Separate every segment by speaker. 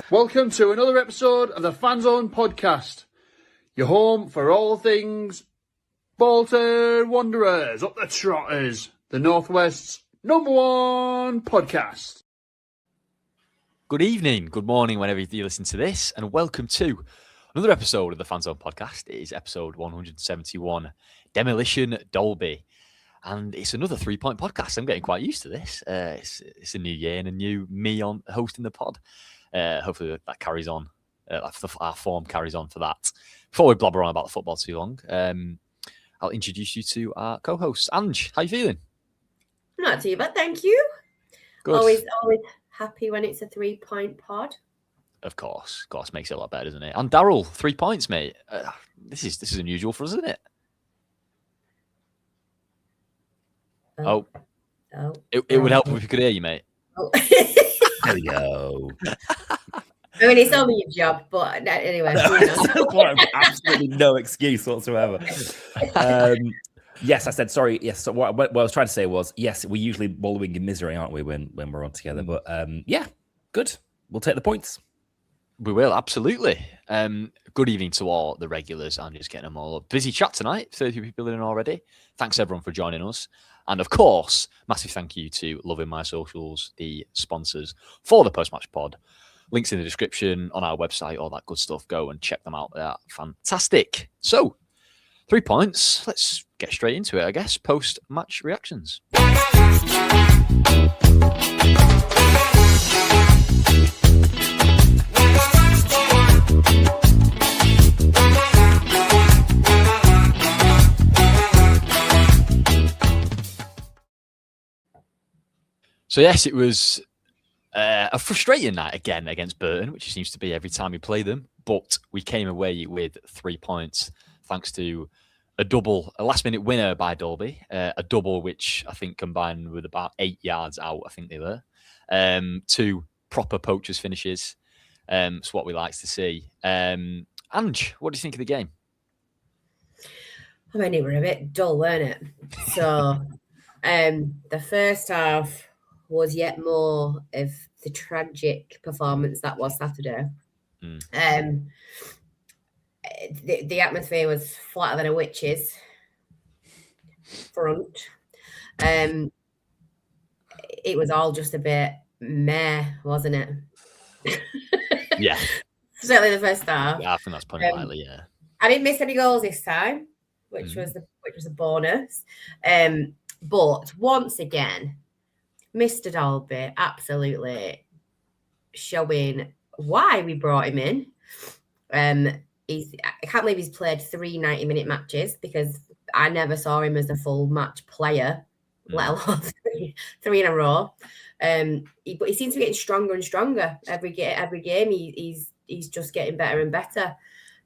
Speaker 1: Welcome to another episode of the Fanzone podcast. Your home for all things Bolton Wanderers, up the Trotters, the Northwest's #1 podcast.
Speaker 2: Good evening, good morning, whenever you listen to this, and welcome to another episode of the Fanzone podcast. It is episode 171, Demolition, Dalby. And it's another 3-point podcast. I'm getting quite used to this. It's a new year and a new me on hosting the pod. Hopefully that carries on. Our form carries on for that. Before we blabber on about the football too long, I'll introduce you to our co-host, Ange. How you feeling?
Speaker 3: Not too bad, thank you.
Speaker 2: Good.
Speaker 3: Always happy when it's a 3-point pod.
Speaker 2: Of course, makes it a lot better, doesn't it? And Daryl, 3 points, mate. This is unusual for us, isn't it? Oh. It would help if we could hear you, mate.
Speaker 3: Oh.
Speaker 4: There we go.
Speaker 3: I mean, it's only your job, but anyway.
Speaker 4: Absolutely no excuse whatsoever. Yes, I said sorry. Yes, so what I was trying to say was, yes, we're usually wallowing in misery, aren't we, when we're on together? But yeah, good. We'll take the points.
Speaker 2: We will, absolutely. Good evening to all the regulars. I'm just getting them all up. Busy chat tonight, 30 people in already. Thanks, everyone, for joining us. And, of course, massive thank you to Loving My Socials, the sponsors for the Post-Match Pod. Links in the description, on our website, all that good stuff. Go and check them out. They are fantastic. So, 3 points. Let's get straight into it, I guess. Post-match reactions. So, yes, it was a frustrating night again against Burton, which it seems to be every time we play them. But we came away with 3 points thanks to a last-minute winner by Dalby, a double which I think combined with about 8 yards out, I think they were. 2 proper poachers finishes. It's what we like to see. Ange, what do you think of the game?
Speaker 3: I mean, it was a bit dull, weren't it? So, the first half was yet more of the tragic performance that was Saturday. The atmosphere was flatter than a witch's front. It was all just a bit meh, wasn't it?
Speaker 2: Yeah.
Speaker 3: Certainly the first half.
Speaker 2: Yeah, I think that's putting it lightly, yeah.
Speaker 3: I didn't miss any goals this time, which was a bonus. But once again, Mr. Dalby absolutely showing why we brought him in. I can't believe he's played 3 90-minute matches, because I never saw him as a full match player, let alone three in a row. But he seems to be getting stronger and stronger every game. He's just getting better and better,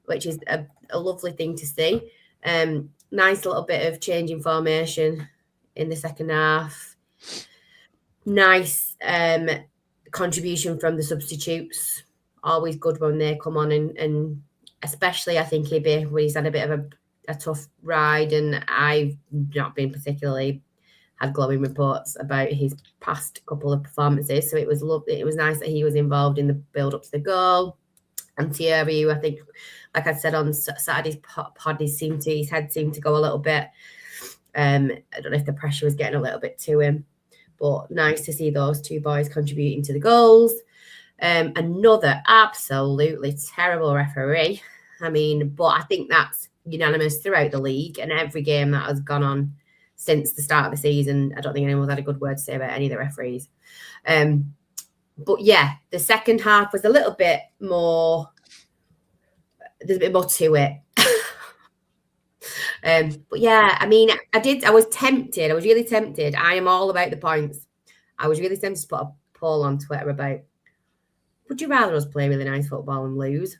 Speaker 3: which is a lovely thing to see. Nice little bit of change in formation in the second half. Nice contribution from the substitutes. Always good when they come on, and especially I think when he's had a bit of a tough ride, and I've not been particularly had glowing reports about his past couple of performances. So it was nice that he was involved in the build up to the goal. And Thierry, who I think, like I said on Saturday's pod, his head seemed to go a little bit. I don't know if the pressure was getting a little bit to him. But nice to see those 2 boys contributing to the goals. Another absolutely terrible referee. I mean, but I think that's unanimous throughout the league, and every game that has gone on since the start of the season. I don't think anyone's had a good word to say about any of the referees. But yeah, the second half was a little bit more, there's a bit more to it. But yeah, I mean, I was tempted. I was really tempted. I am all about the points. I was really tempted to put a poll on Twitter about, would you rather us play really nice football and lose,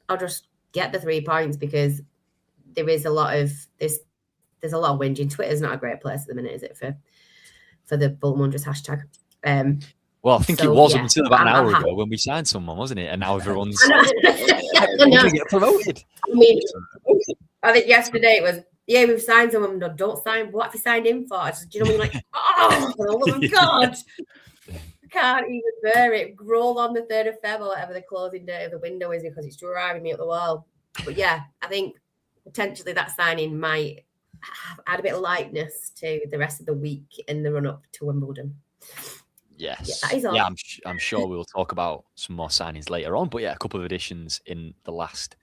Speaker 3: or just get the 3 points? Because there is a lot of there's a lot of whinging. Twitter's not a great place at the minute, is it, for the Bolton Wanderers hashtag?
Speaker 2: Well, I think it was until about an hour ago when we signed someone, wasn't it? And now everyone's going to get promoted.
Speaker 3: I mean, I think yesterday it was, we've signed someone. No, don't sign. What have you signed in for? Do you know what I mean? Like, oh my God. I can't even bear it. Roll on the 3rd of Feb or whatever the closing date of the window is, because it's driving me up the wall. But yeah, I think potentially that signing might add a bit of lightness to the rest of the week in the run up to Wimbledon.
Speaker 2: Yes.
Speaker 3: Yeah, that is all.
Speaker 2: Yeah, I'm sure we'll talk about some more signings later on. But yeah, a couple of additions in the last,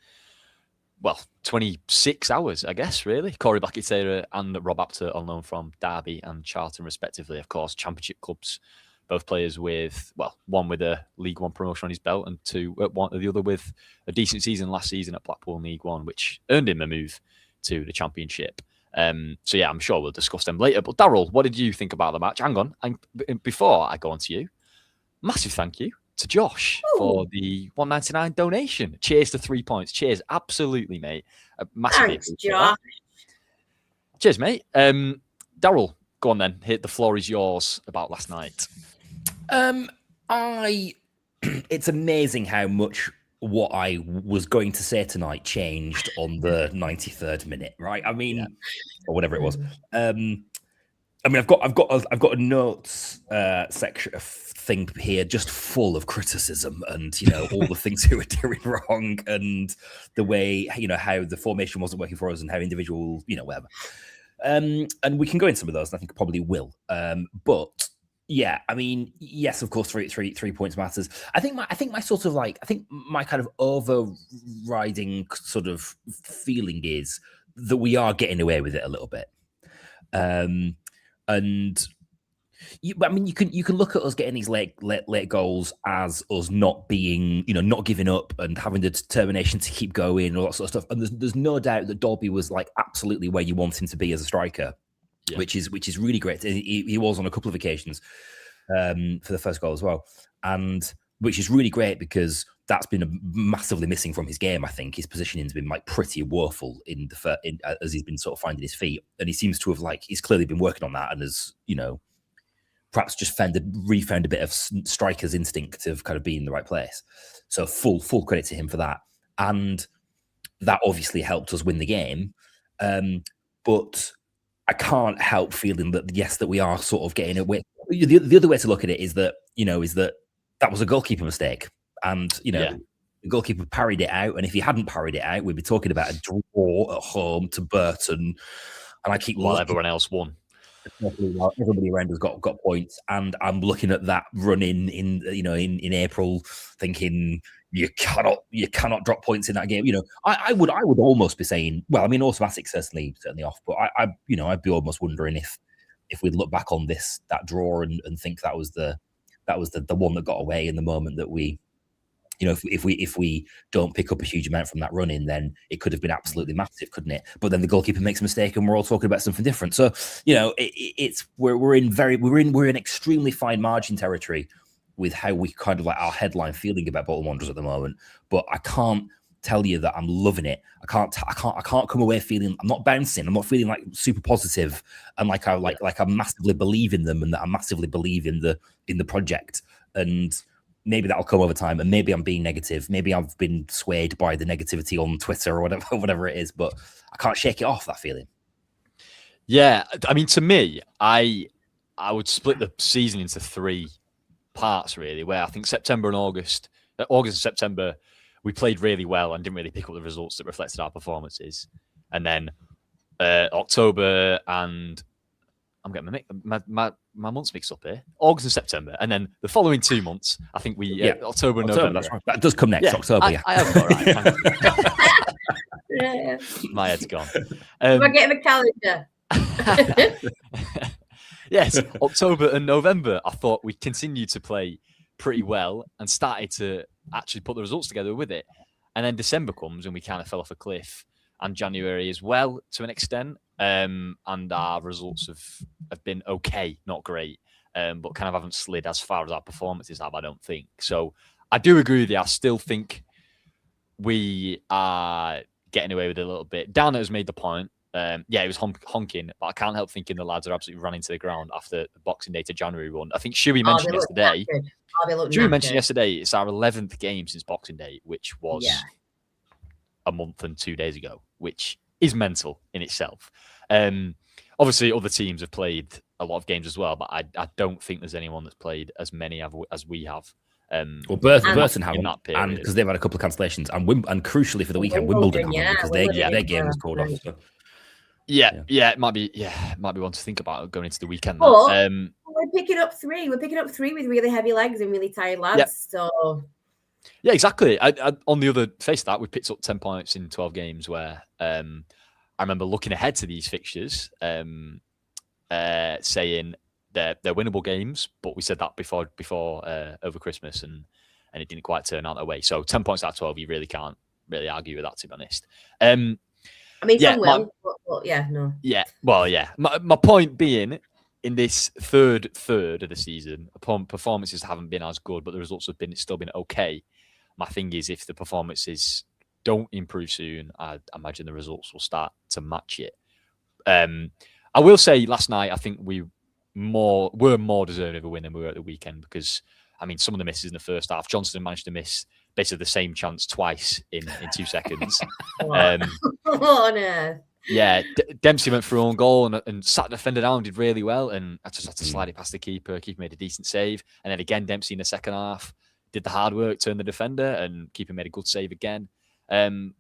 Speaker 2: 26 hours, I guess, really. Corey Bakitera and Rob Apter on loan from Derby and Charlton, respectively. Of course, Championship clubs, both players with, one with a League One promotion on his belt, and the other with a decent season last season at Blackpool in League One, which earned him a move to the Championship. So yeah, I'm sure we'll discuss them later. But Daryl, what did you think about the match? Hang on, before I go on to you, massive thank you to Josh for the $1.99 donation. Cheers to 3 points. Cheers, absolutely, mate.
Speaker 3: Thanks, Josh.
Speaker 2: Cheers, mate. Daryl, go on then. The floor is yours about last night.
Speaker 4: It's amazing how much what I was going to say tonight changed on the 93rd minute, right? I mean, or whatever it was. I mean, I've got a notes section thing here just full of criticism and all the things we were doing wrong and the way how the formation wasn't working for us and how individual whatever. And we can go into some of those, and I think probably will. But yeah, I mean, yes, of course, 3 points matters. I think my kind of overriding sort of feeling is that we are getting away with it a little bit. And you can look at us getting these late goals as us not being, not giving up and having the determination to keep going and all that sort of stuff. And there's no doubt that Dalby was like absolutely where you want him to be as a striker. Yeah. Which is really great. He was on a couple of occasions for the first goal as well, and which is really great because that's been massively missing from his game. I think his positioning's been like pretty woeful as he's been sort of finding his feet, and he seems to have he's clearly been working on that and has perhaps just refound a bit of striker's instinct of kind of being in the right place. So full credit to him for that, and that obviously helped us win the game, but I can't help feeling that we are sort of getting away. The other way to look at it is that that was a goalkeeper mistake, and the goalkeeper parried it out. And if he hadn't parried it out, we'd be talking about a draw at home to Burton. And I keep
Speaker 2: while everyone else won.
Speaker 4: Everybody around us got points, and I'm looking at that run in April, thinking you cannot drop points in that game. I would almost be saying, well, I mean, automatic certainly off, but I'd be almost wondering if we'd look back on that draw and think that was the one that got away in the moment that we. If we don't pick up a huge amount from that run in, then it could have been absolutely massive, couldn't it? But then the goalkeeper makes a mistake, and we're all talking about something different. So we're in extremely fine margin territory with how we kind of our headline feeling about Bolton Wanderers at the moment. But I can't tell you that I'm loving it. I can't come away feeling I'm not bouncing. I'm not feeling like super positive and like I massively believe in them and that I massively believe in the project. And maybe that'll come over time, and maybe I'm being negative. Maybe I've been swayed by the negativity on Twitter or whatever it is, but I can't shake it off, that feeling.
Speaker 2: Yeah, I mean, to me, I would split the season into 3 parts, really, where I think September and August and September, we played really well and didn't really pick up the results that reflected our performances. And then October and I'm getting my months mixed up here. August and September, and then the following 2 months, I think October and November.
Speaker 4: That's right. That does come next. October.
Speaker 2: I have got right. My head's gone.
Speaker 3: Am I getting a calendar?
Speaker 2: Yes, October and November, I thought we continued to play pretty well and started to actually put the results together with it. And then December comes and we kind of fell off a cliff. and January as well to an extent. And our results have been okay, not great, but kind of haven't slid as far as our performances have, I don't think. So I do agree with you. I still think we are getting away with it a little bit. Dan has made the point. It was honking, but I can't help thinking the lads are absolutely running to the ground after the Boxing Day to January run. I think Shuey mentioned yesterday. Shuey mentioned yesterday it's our 11th game since Boxing Day, which was a month and 2 days ago, which is mental in itself. Obviously, other teams have played a lot of games as well, but I don't think there's anyone that's played as many as we have.
Speaker 4: Well, Burton haven't, and because they've had a couple of cancellations, and crucially for the weekend, Wimbledon haven't, because their game was called off. So.
Speaker 2: It might be one to think about going into the weekend.
Speaker 3: But we're picking up 3. We're picking up 3 with really heavy legs and really tired lads.
Speaker 2: Yeah.
Speaker 3: So
Speaker 2: yeah, exactly. I, on the other face of that, we picked up 10 points in 12 games. Where I remember looking ahead to these fixtures, saying they're winnable games, but we said that before over Christmas, and it didn't quite turn out that way. So 10 points out of 12, you really can't really argue with that, to be honest.
Speaker 3: I mean, some will, but yeah, no.
Speaker 2: Yeah, well, yeah. My point being, in this third of the season, performances haven't been as good, but the results have still been okay. My thing is, if the performances don't improve soon, I imagine the results will start to match it. I will say, last night, I think we were more deserving of a win than we were at the weekend, because, I mean, some of the misses in the first half, Johnston managed to miss basically the same chance twice in 2 seconds. Yeah, Dempsey went through own goal and sat the defender down, did really well, and I just had to slide it past the keeper. Keeper made a decent save, and then again Dempsey in the second half did the hard work, turned the defender, and keeper made a good save again.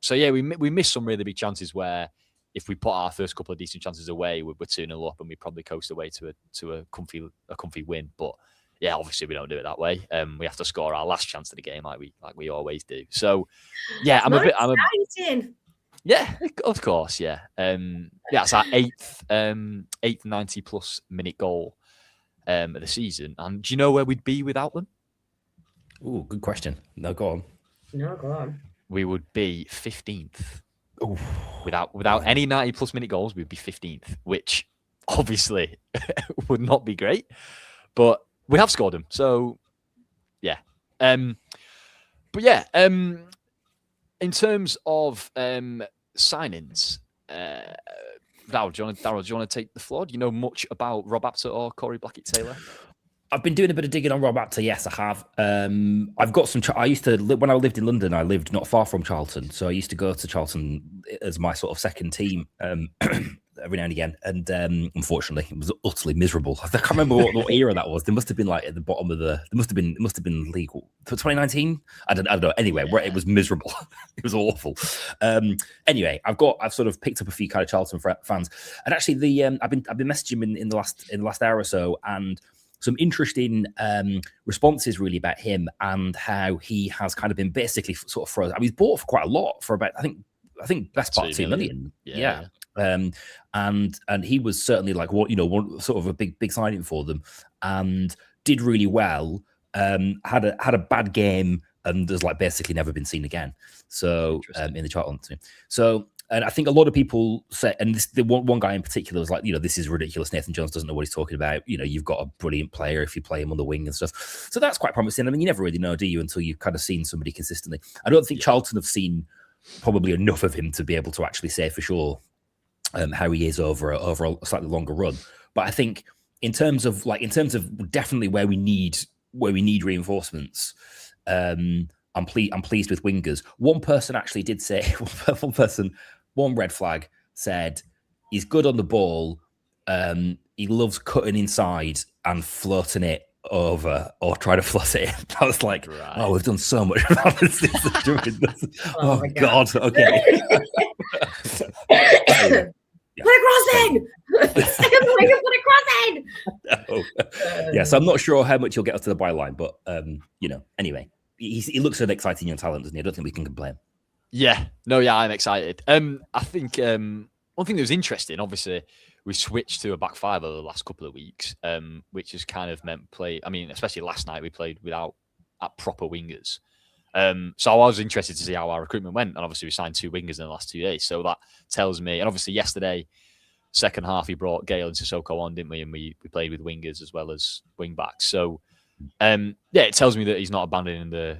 Speaker 2: So yeah, we missed some really big chances where if we put our first couple of decent chances away, we're 2-0 up and we probably coast away to a comfy win. But yeah, obviously we don't do it that way. We have to score our last chance of the game like we always do. So yeah, I'm exciting. Yeah, of course, yeah. It's our eighth 90-plus minute goal of the season. And do you know where we'd be without them?
Speaker 4: Ooh, good question. No, go on.
Speaker 2: We would be 15th. Ooh. Without any 90-plus minute goals, we'd be 15th, which obviously would not be great. But we have scored them, so yeah. In terms of signings, Darryl, do you want to take the floor? Do you know much about Rob Apter or Corey Blackett-Taylor?
Speaker 4: I've been doing a bit of digging on Rob Apter. Yes, I have. I've got some. I used to when I lived in London. I lived not far from Charlton, so I used to go to Charlton as my sort of second team every now and again. And unfortunately, it was utterly miserable. I can't remember what era that was. There must have been like at the bottom of the. It must have been league for 2019. I don't know. Anyway, it was miserable. It was awful. Anyway, I've sort of picked up a few kind of Charlton fans, and actually I've been messaging him in the last hour or so, and some interesting responses really about him and how he has kind of been basically sort of frozen. I mean, he's bought for quite a lot, for about I think best part of 2 million. Yeah. And he was certainly like one sort of a big signing for them, and did really well. Had a bad game and has like basically never been seen again. So in the Charlton team. So. And I think a lot of people say, and the one guy in particular was like, this is ridiculous. Nathan Jones doesn't know what he's talking about. You've got a brilliant player if you play him on the wing and stuff. So that's quite promising. I mean, you never really know, do you, until you've kind of seen somebody consistently. I don't think Charlton have seen probably enough of him to be able to actually say for sure how he is over a slightly longer run. But I think in terms of definitely where we need reinforcements, I'm pleased with wingers. One person actually did say, one red flag said he's good on the ball. He loves cutting inside and floating it over or trying to float it in. I was like, Oh, we've done so much about this. Oh God. Okay.
Speaker 3: Put a cross in. Put a cross in.
Speaker 4: No. So I'm not sure how much he'll get us to the byline, but anyway, he looks an exciting young talent, doesn't he? I don't think we can complain.
Speaker 2: Yeah, I'm excited. I think one thing that was interesting, obviously, we switched to a back five over the last couple of weeks, which has kind of meant especially last night we played without proper wingers. So I was interested to see how our recruitment went. And obviously we signed 2 wingers in the last 2 days. So that tells me, and obviously yesterday, second half, he brought Gale and Sissoko on, didn't we? And we played with wingers as well as wing backs. So, it tells me that he's not abandoning the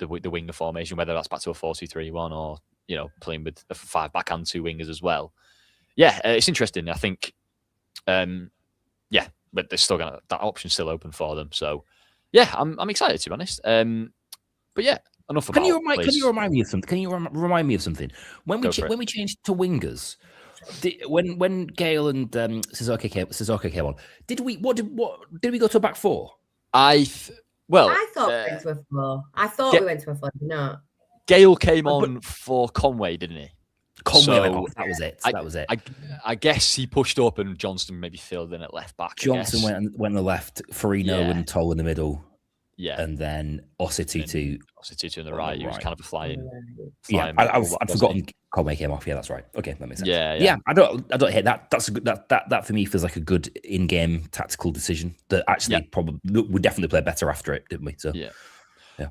Speaker 2: winger formation, whether that's back to a 4-2-3-1 or, playing with a 5 back and 2 wingers as well. Yeah, it's interesting. I think, but they're still that option's still open for them. So, yeah, I'm excited, to be honest. But yeah, enough about. Can you
Speaker 4: remind me of something? Can you remind me of something? When we changed to wingers, when Gale and Sissoko came on, did we go to a back 4?
Speaker 3: I thought we went to a 4. I thought we went to a 4. No.
Speaker 2: Gale came on for Conway, didn't he?
Speaker 4: Conway went off. That was it. That was it.
Speaker 2: I guess he pushed up and Johnston maybe filled in at left back.
Speaker 4: Johnson went on the left, Farino and Toll in the middle.
Speaker 2: Yeah.
Speaker 4: And then Ositutu
Speaker 2: on the right. He was kind of a flying.
Speaker 4: I'd forgotten Conway came off. Yeah, that's right. Okay, that makes sense.
Speaker 2: Yeah.
Speaker 4: I don't hate that. That's a good. That for me feels like a good in-game tactical decision that actually probably we definitely played better after it, didn't we? So
Speaker 2: yeah.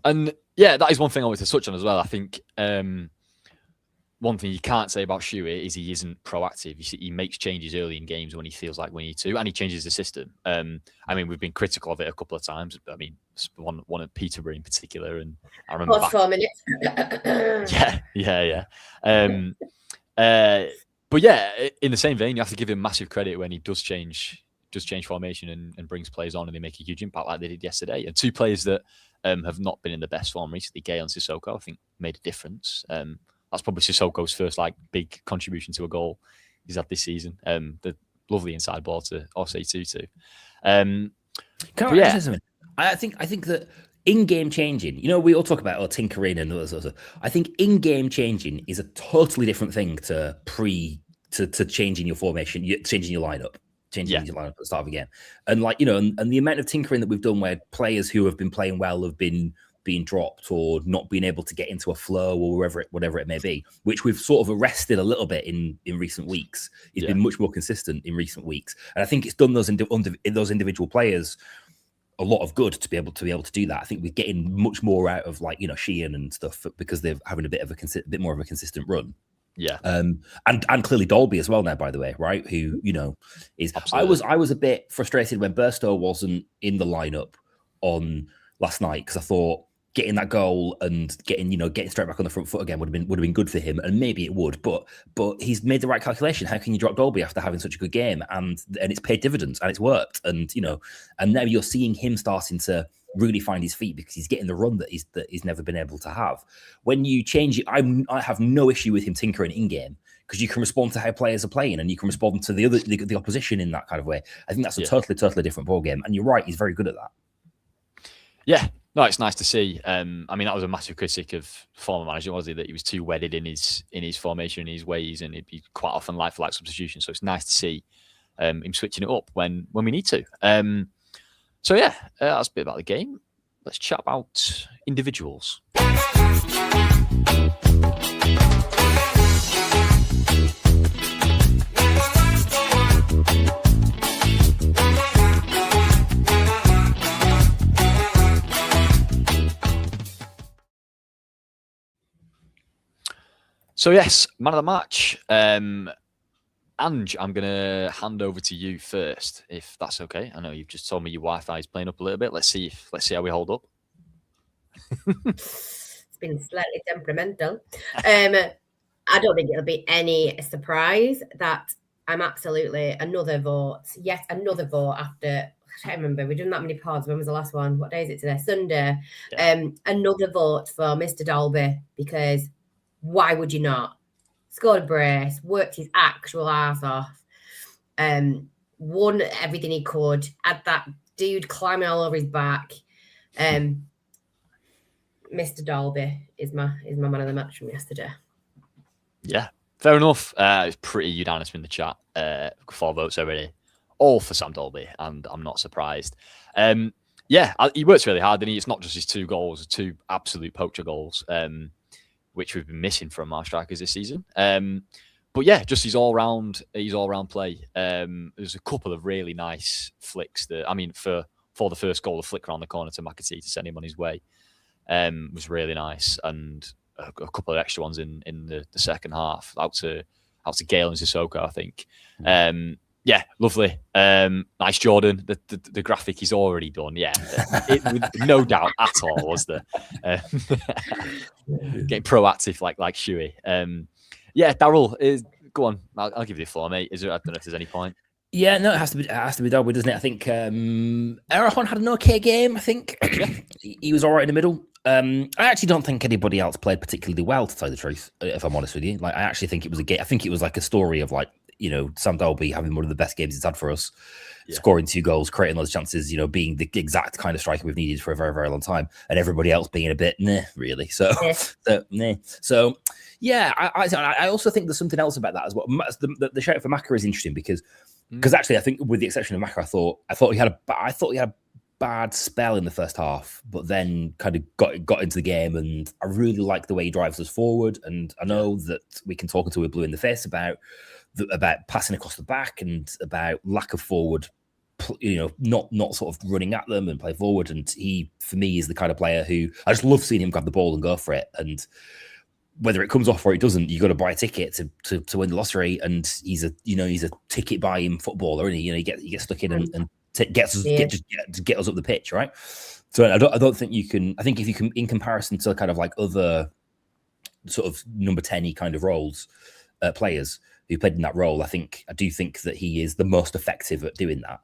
Speaker 2: And that is one thing I wanted to touch on as well. I think one thing you can't say about Shuey is he isn't proactive. He makes changes early in games when he feels like we need to, and he changes the system. We've been critical of it a couple of times. One at Peterborough in particular, and I remember
Speaker 3: 4 minutes.
Speaker 2: But yeah, in the same vein, you have to give him massive credit when he does change formation and brings players on, and they make a huge impact like they did yesterday. And 2 players that have not been in the best form recently, Gale and Sissoko, I think made a difference. That's probably Sissoko's first big contribution to a goal he's had this season. The lovely inside ball to Osei-Tutu.
Speaker 4: Can I say something? I think that in-game changing, we all talk about tinkering and all that sort of stuff. I think in-game changing is a totally different thing to changing your formation, changing your lineup. Your lineup at the start of a game. And and the amount of tinkering that we've done where players who have been playing well have been being dropped or not being able to get into a flow or whatever it may be, which we've sort of arrested a little bit in recent weeks. He's been much more consistent in recent weeks. And I think it's done those individual players a lot of good to be able to do that. I think we're getting much more out of Sheehan and stuff because they're having a bit more of a consistent run.
Speaker 2: Yeah.
Speaker 4: And clearly Dalby as well now, by the way, right? Who, is
Speaker 2: Absolutely.
Speaker 4: I was a bit frustrated when Burstow wasn't in the lineup on last night because I thought getting that goal and getting straight back on the front foot again would have been good for him, and maybe it would, but he's made the right calculation. How can you drop Dalby after having such a good game? And it's paid dividends and it's worked. And and now you're seeing him starting to really find his feet because he's getting the run that he's never been able to have. When you change it, I have no issue with him tinkering in game because you can respond to how players are playing and you can respond to the opposition in that kind of way. I think that's a totally different ball game. And you're right, he's very good at that.
Speaker 2: Yeah. No, it's nice to see. That was a massive critic of former manager, wasn't he? That he was too wedded in his formation, in his ways, and it'd be quite often like for like substitution. So it's nice to see him switching it up when we need to. That's a bit about the game. Let's chat about individuals. So yes, man of the match. Ange, I'm going to hand over to you first, if that's okay. I know you've just told me your Wi-Fi is playing up a little bit. Let's see how we hold up.
Speaker 3: It's been slightly temperamental. I don't think it'll be any surprise that I'm absolutely another vote after. I can't remember. We've done that many pods. When was the last one? What day is it today? Sunday. Yeah. Another vote for Mr. Dalby because why would you not? Scored a brace, worked his actual ass off, won everything he could, had that dude climbing all over his back. Mr. Dalby is my man of the match from yesterday.
Speaker 2: Yeah, fair enough. It's pretty unanimous in the chat. 4 votes already, all for Sam Dalby, and I'm not surprised. He works really hard, and it's not just his 2 goals, 2 absolute poacher goals. Which we've been missing from our strikers this season. Just his all-round play. There's a couple of really nice flicks for the first goal, the flick around the corner to McAtee to send him on his way. was really nice, and a couple of extra ones in the second half out to Gale and Sissoko, I think. Yeah, lovely. Nice Jordan. The graphic he's already done. Yeah, with no doubt at all, was there? Getting proactive like Shuey. Yeah, Daryl, go on. I'll give you the floor, mate. I don't know if there's any point.
Speaker 4: Yeah, no, it has to be Dalby, doesn't it? I think Erahon had an okay game. I think he was all right in the middle. I actually don't think anybody else played particularly well, to tell you the truth, if I'm honest with you. Like, I actually think it was a game. I think it was like a story of, like, you know, Sam Dalby having one of the best games he's had for us, scoring 2 goals, creating those chances, you know, being the exact kind of striker we've needed for a very, very long time, and everybody else being a bit really. So yeah, I also think there's something else about that as well. The shout for Maka is interesting because actually, I think with the exception of Maka, I thought he had a bad spell in the first half, but then kind of got into the game, and I really like the way he drives us forward. And I know that we can talk until we're blue in the face about passing across the back and about lack of forward, you know, not sort of running at them and play forward. And he, for me, is the kind of player who I just love seeing him grab the ball and go for it. And whether it comes off or it doesn't, you got to buy a ticket to win the lottery. And he's a ticket buying footballer, and he gets stuck in and gets us up the pitch, right? So I don't think you can. I think if you can, in comparison to kind of like other sort of number 10-y kind of roles, players who played in that role, I do think that he is the most effective at doing that.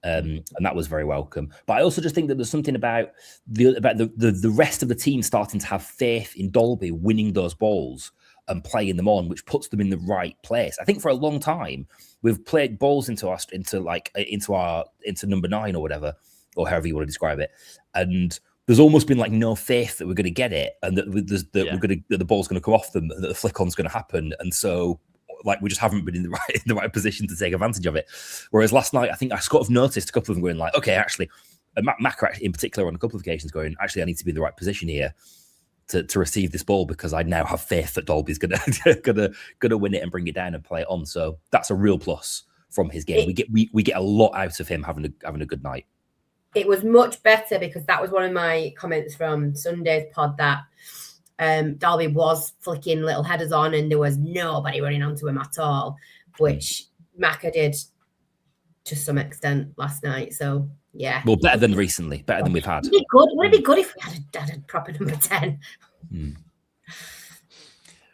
Speaker 4: And that was very welcome. But I also just think that there's something about the rest of the team starting to have faith in Dalby winning those balls and playing them on, which puts them in the right place. I think for a long time we've played balls into number 9 or whatever, or however you want to describe it, and there's almost been like no faith that we're going to get it, and that the ball's going to come off them, and that the flick on's going to happen, and so like we just haven't been in the right position to take advantage of it. Whereas last night, I think I sort of noticed a couple of them going like, okay, actually, Maka in particular on a couple of occasions going, actually, I need to be in the right position here to receive this ball, because I now have faith that Dalby's gonna win it and bring it down and play it on. So that's a real plus from his game. We get a lot out of him having a good night.
Speaker 3: It was much better, because that was one of my comments from Sunday's pod, that Dalby was flicking little headers on and there was nobody running onto him at all, which Maka did to some extent last night. So yeah,
Speaker 4: well, better than recently, better than we've had.
Speaker 3: Would it be good if we had a proper number 10?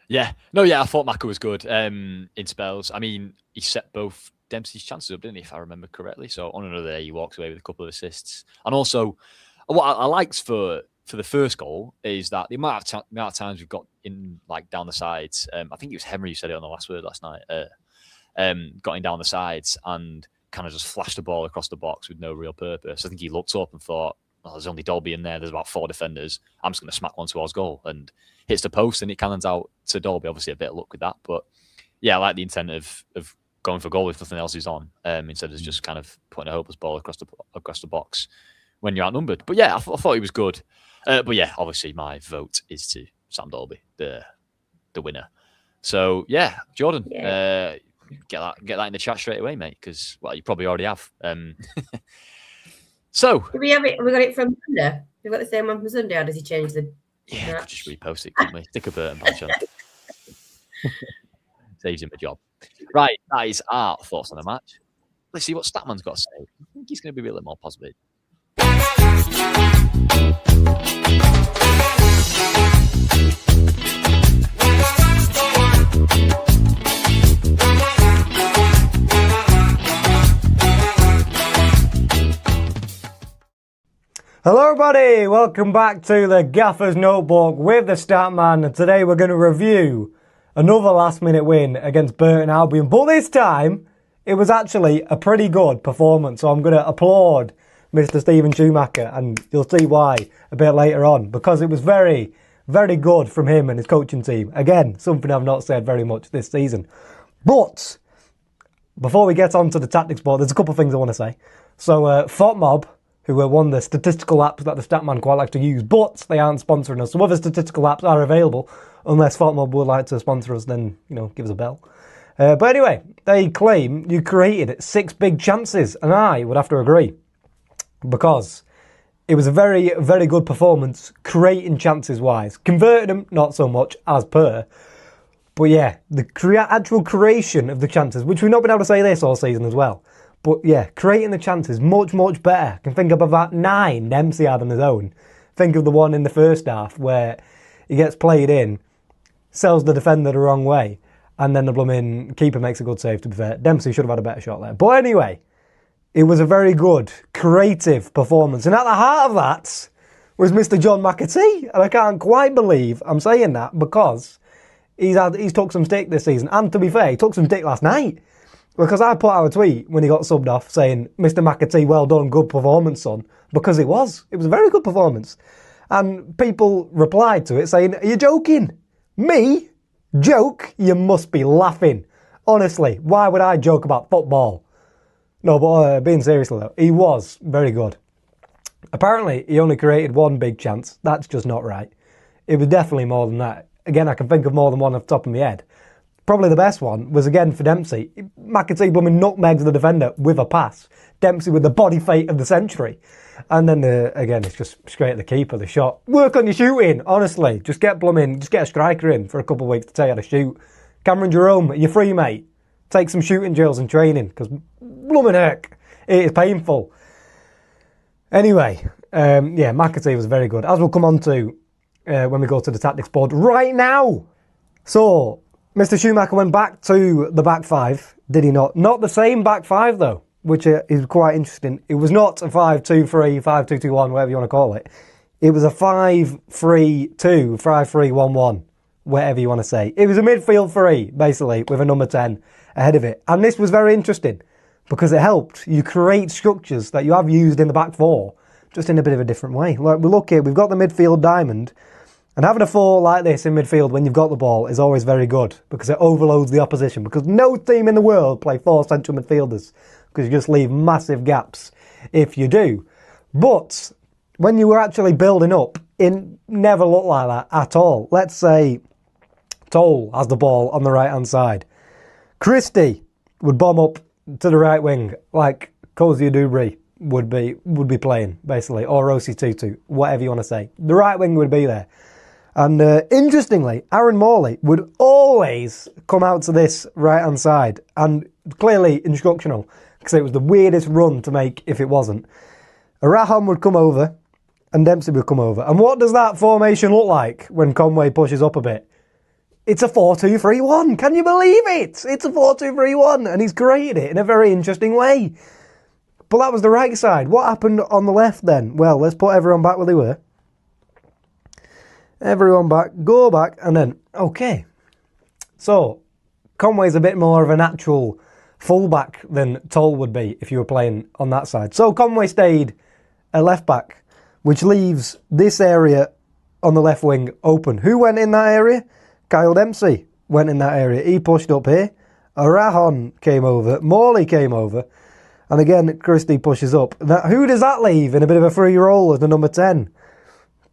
Speaker 2: Yeah, I thought Maka was good in spells. I mean, he set both Dempsey's chances up, didn't he, if I remember correctly? So on another day, he walks away with a couple of assists. And also, what I liked for the first goal is that the amount of times we've got in, like, down the sides. I think it was Henry who said it on the last word last night. Got in down the sides and kind of just flashed the ball across the box with no real purpose. I think he looked up and thought, well, there's only Dalby in there. There's about 4 defenders. I'm just going to smack one towards goal, and hits the post, and it cannons out to Dalby. Obviously, a bit of luck with that, but yeah, I like the intent of going for goal if nothing else is on, instead of just kind of putting a hopeless ball across the box when you're outnumbered. But yeah, I thought he was good. But yeah, obviously my vote is to Sam Dalby, the winner. So yeah, Jordan, get that in the chat straight away, mate, because, well, you probably already have. So
Speaker 3: do we have it? We got it from Sunday. We've got the same one from Sunday, or does he change the?
Speaker 2: Yeah, I could just repost it, couldn't we? Stick a Burton badge on. Saves him a job. Right, that is our thoughts on the match. Let's see what Statman's got to say. I think he's going to be a little more positive.
Speaker 5: Hello everybody, welcome back to the Gaffer's Notebook with the Statman, and today we're going to review another last minute win against Burton Albion, but this time it was actually a pretty good performance, so I'm going to applaud Mr. Stephen Schumacher, and you'll see why a bit later on, because it was very, very good from him and his coaching team. Again, something I've not said very much this season. But before we get on to the tactics board, there's a couple of things I want to say. So FOTMob, who are one of the statistical apps that the Statman quite likes to use, but they aren't sponsoring us. Some other statistical apps are available. Unless FOTMob would like to sponsor us, then, give us a bell. But anyway, they claim you created 6 big chances, and I would have to agree. Because it was a very, very good performance, creating chances-wise. Converting them, not so much, as per. But yeah, the actual creation of the chances, which we've not been able to say this all season as well. But yeah, creating the chances, much, much better. I can think of about 9 Dempsey had on his own. Think of the one in the first half where he gets played in, sells the defender the wrong way, and then the blooming keeper makes a good save, to be fair. Dempsey should have had a better shot there. But anyway, it was a very good, creative performance. And at the heart of that was Mr. John McAtee. And I can't quite believe I'm saying that because he's took some stick this season. And to be fair, he took some stick last night. Because I put out a tweet when he got subbed off saying, Mr. McAtee, well done, good performance, son. Because it was. It was a very good performance. And people replied to it saying, are you joking? Me? Joke? You must be laughing. Honestly, why would I joke about football? No, but being serious though, he was very good. Apparently, he only created 1 big chance. That's just not right. It was definitely more than that. Again, I can think of more than one off the top of my head. Probably the best one was again for Dempsey. McAtee blooming nutmegs the defender with a pass. Dempsey with the body fate of the century. And then, again, it's just straight at the keeper, the shot. Work on your shooting, honestly. Just get a striker in for a couple of weeks to tell you how to shoot. Cameron Jerome, you're free, mate. Take some shooting drills and training, because blooming heck, it is painful. Anyway, yeah, McAtee was very good, as we'll come on to when we go to the tactics board right now. So, Mr. Schumacher went back to the back 5, did he not? Not the same back 5, though, which is quite interesting. It was not a 5-2-3, 5-2-2-1, whatever you want to call it. It was a 5-3-2, 5-3-1-1, whatever you want to say. It was a midfield 3, basically, with a number 10 ahead of it. And this was very interesting because it helped you create structures that you have used in the back 4, just in a bit of a different way. Like, we look here, we've got the midfield diamond, and having a 4 like this in midfield when you've got the ball is always very good because it overloads the opposition, because no team in the world play 4 central midfielders because you just leave massive gaps if you do. But when you were actually building up, it never looked like that at all. Let's say Toll has the ball on the right-hand side. Christie would bomb up to the right wing like Cozy Dubry would be playing, basically, or Rosie Tutu, whatever you want to say. The right wing would be there. And interestingly, Aaron Morley would always come out to this right-hand side, and clearly instructional, because it was the weirdest run to make if it wasn't. Raham would come over, and Dempsey would come over. And what does that formation look like when Conway pushes up a bit? It's a 4-2-3-1. Can you believe it? It's a 4-2-3-1, and he's created it in a very interesting way. But that was the right side. What happened on the left then? Well, let's put everyone back where they were. Everyone back, go back, and then, okay. So, Conway's a bit more of a natural fullback than Toll would be if you were playing on that side. So, Conway stayed at left back, which leaves this area on the left wing open. Who went in that area? Kyle Dempsey went in that area. He pushed up here. Arahan came over. Morley came over. And again, Christie pushes up. Now, who does that leave in a bit of a free roll as the number 10?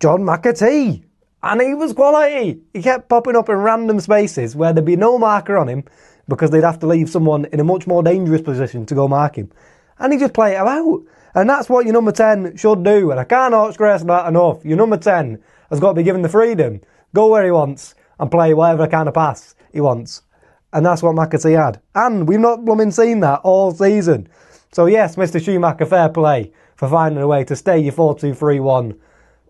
Speaker 5: John McAtee. And he was quality. He kept popping up in random spaces where there'd be no marker on him because they'd have to leave someone in a much more dangerous position to go mark him. And he just played it about. And that's what your number 10 should do. And I cannot stress that enough. Your number 10 has got to be given the freedom. Go where he wants and play whatever kind of pass he wants. And that's what McAtee had. And we've not blooming seen that all season. So yes, Mr. Schumacher, fair play for finding a way to stay your 4-2-3-1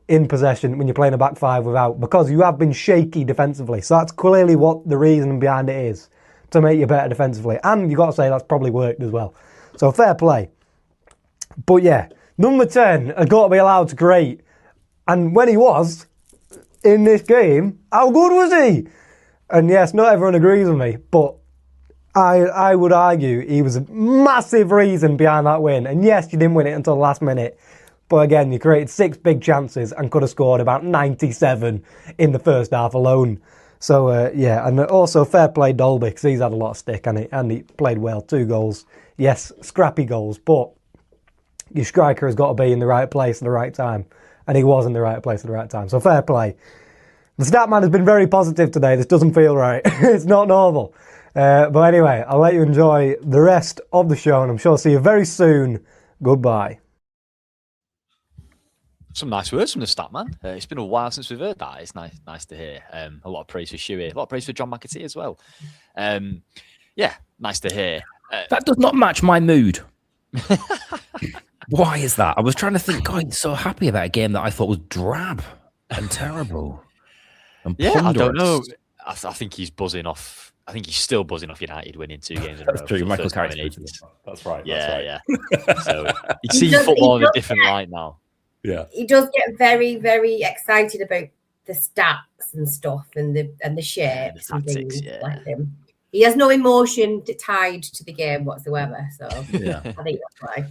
Speaker 5: in possession when you're playing a back 5 without, because you have been shaky defensively. So that's clearly what the reason behind it is, to make you better defensively. And you've got to say that's probably worked as well. So fair play. But yeah, number 10 has got to be allowed to create. And when he was in this game, how good was he? And yes, not everyone agrees with me, but I would argue he was a massive reason behind that win. And yes, you didn't win it until the last minute. But again, you created 6 big chances and could have scored about 97 in the first half alone. So, yeah, and also fair play Dalby, because he's had a lot of stick and he played well. 2 goals. Yes, scrappy goals, but your striker has got to be in the right place at the right time. And he was in the right place at the right time. So fair play. The stat man has been very positive today. This doesn't feel right. It's not normal. But anyway, I'll let you enjoy the rest of the show, and I'm sure I'll see you very soon. Goodbye.
Speaker 2: some nice words from the stat man. It's been a while since we've heard that. It's nice to hear. A lot of praise for Shuey, a lot of praise for John McAtee as well. Yeah, nice to hear.
Speaker 4: That does not match my mood. Why is that? I was trying to think. God, he's so happy about a game that I thought was drab and terrible. And
Speaker 2: I don't know. I think he's buzzing off. I think he's still buzzing off United winning 2 games in a row.
Speaker 4: That's true. Michael Carrick's
Speaker 2: That's right. Yeah. So you see football in a different light now.
Speaker 4: Yeah,
Speaker 3: he does get very, very excited about the stats and stuff and the shapes and
Speaker 2: tactics,
Speaker 3: things like him. He has no emotion tied to the game whatsoever. So
Speaker 4: yeah,
Speaker 3: I think that's why.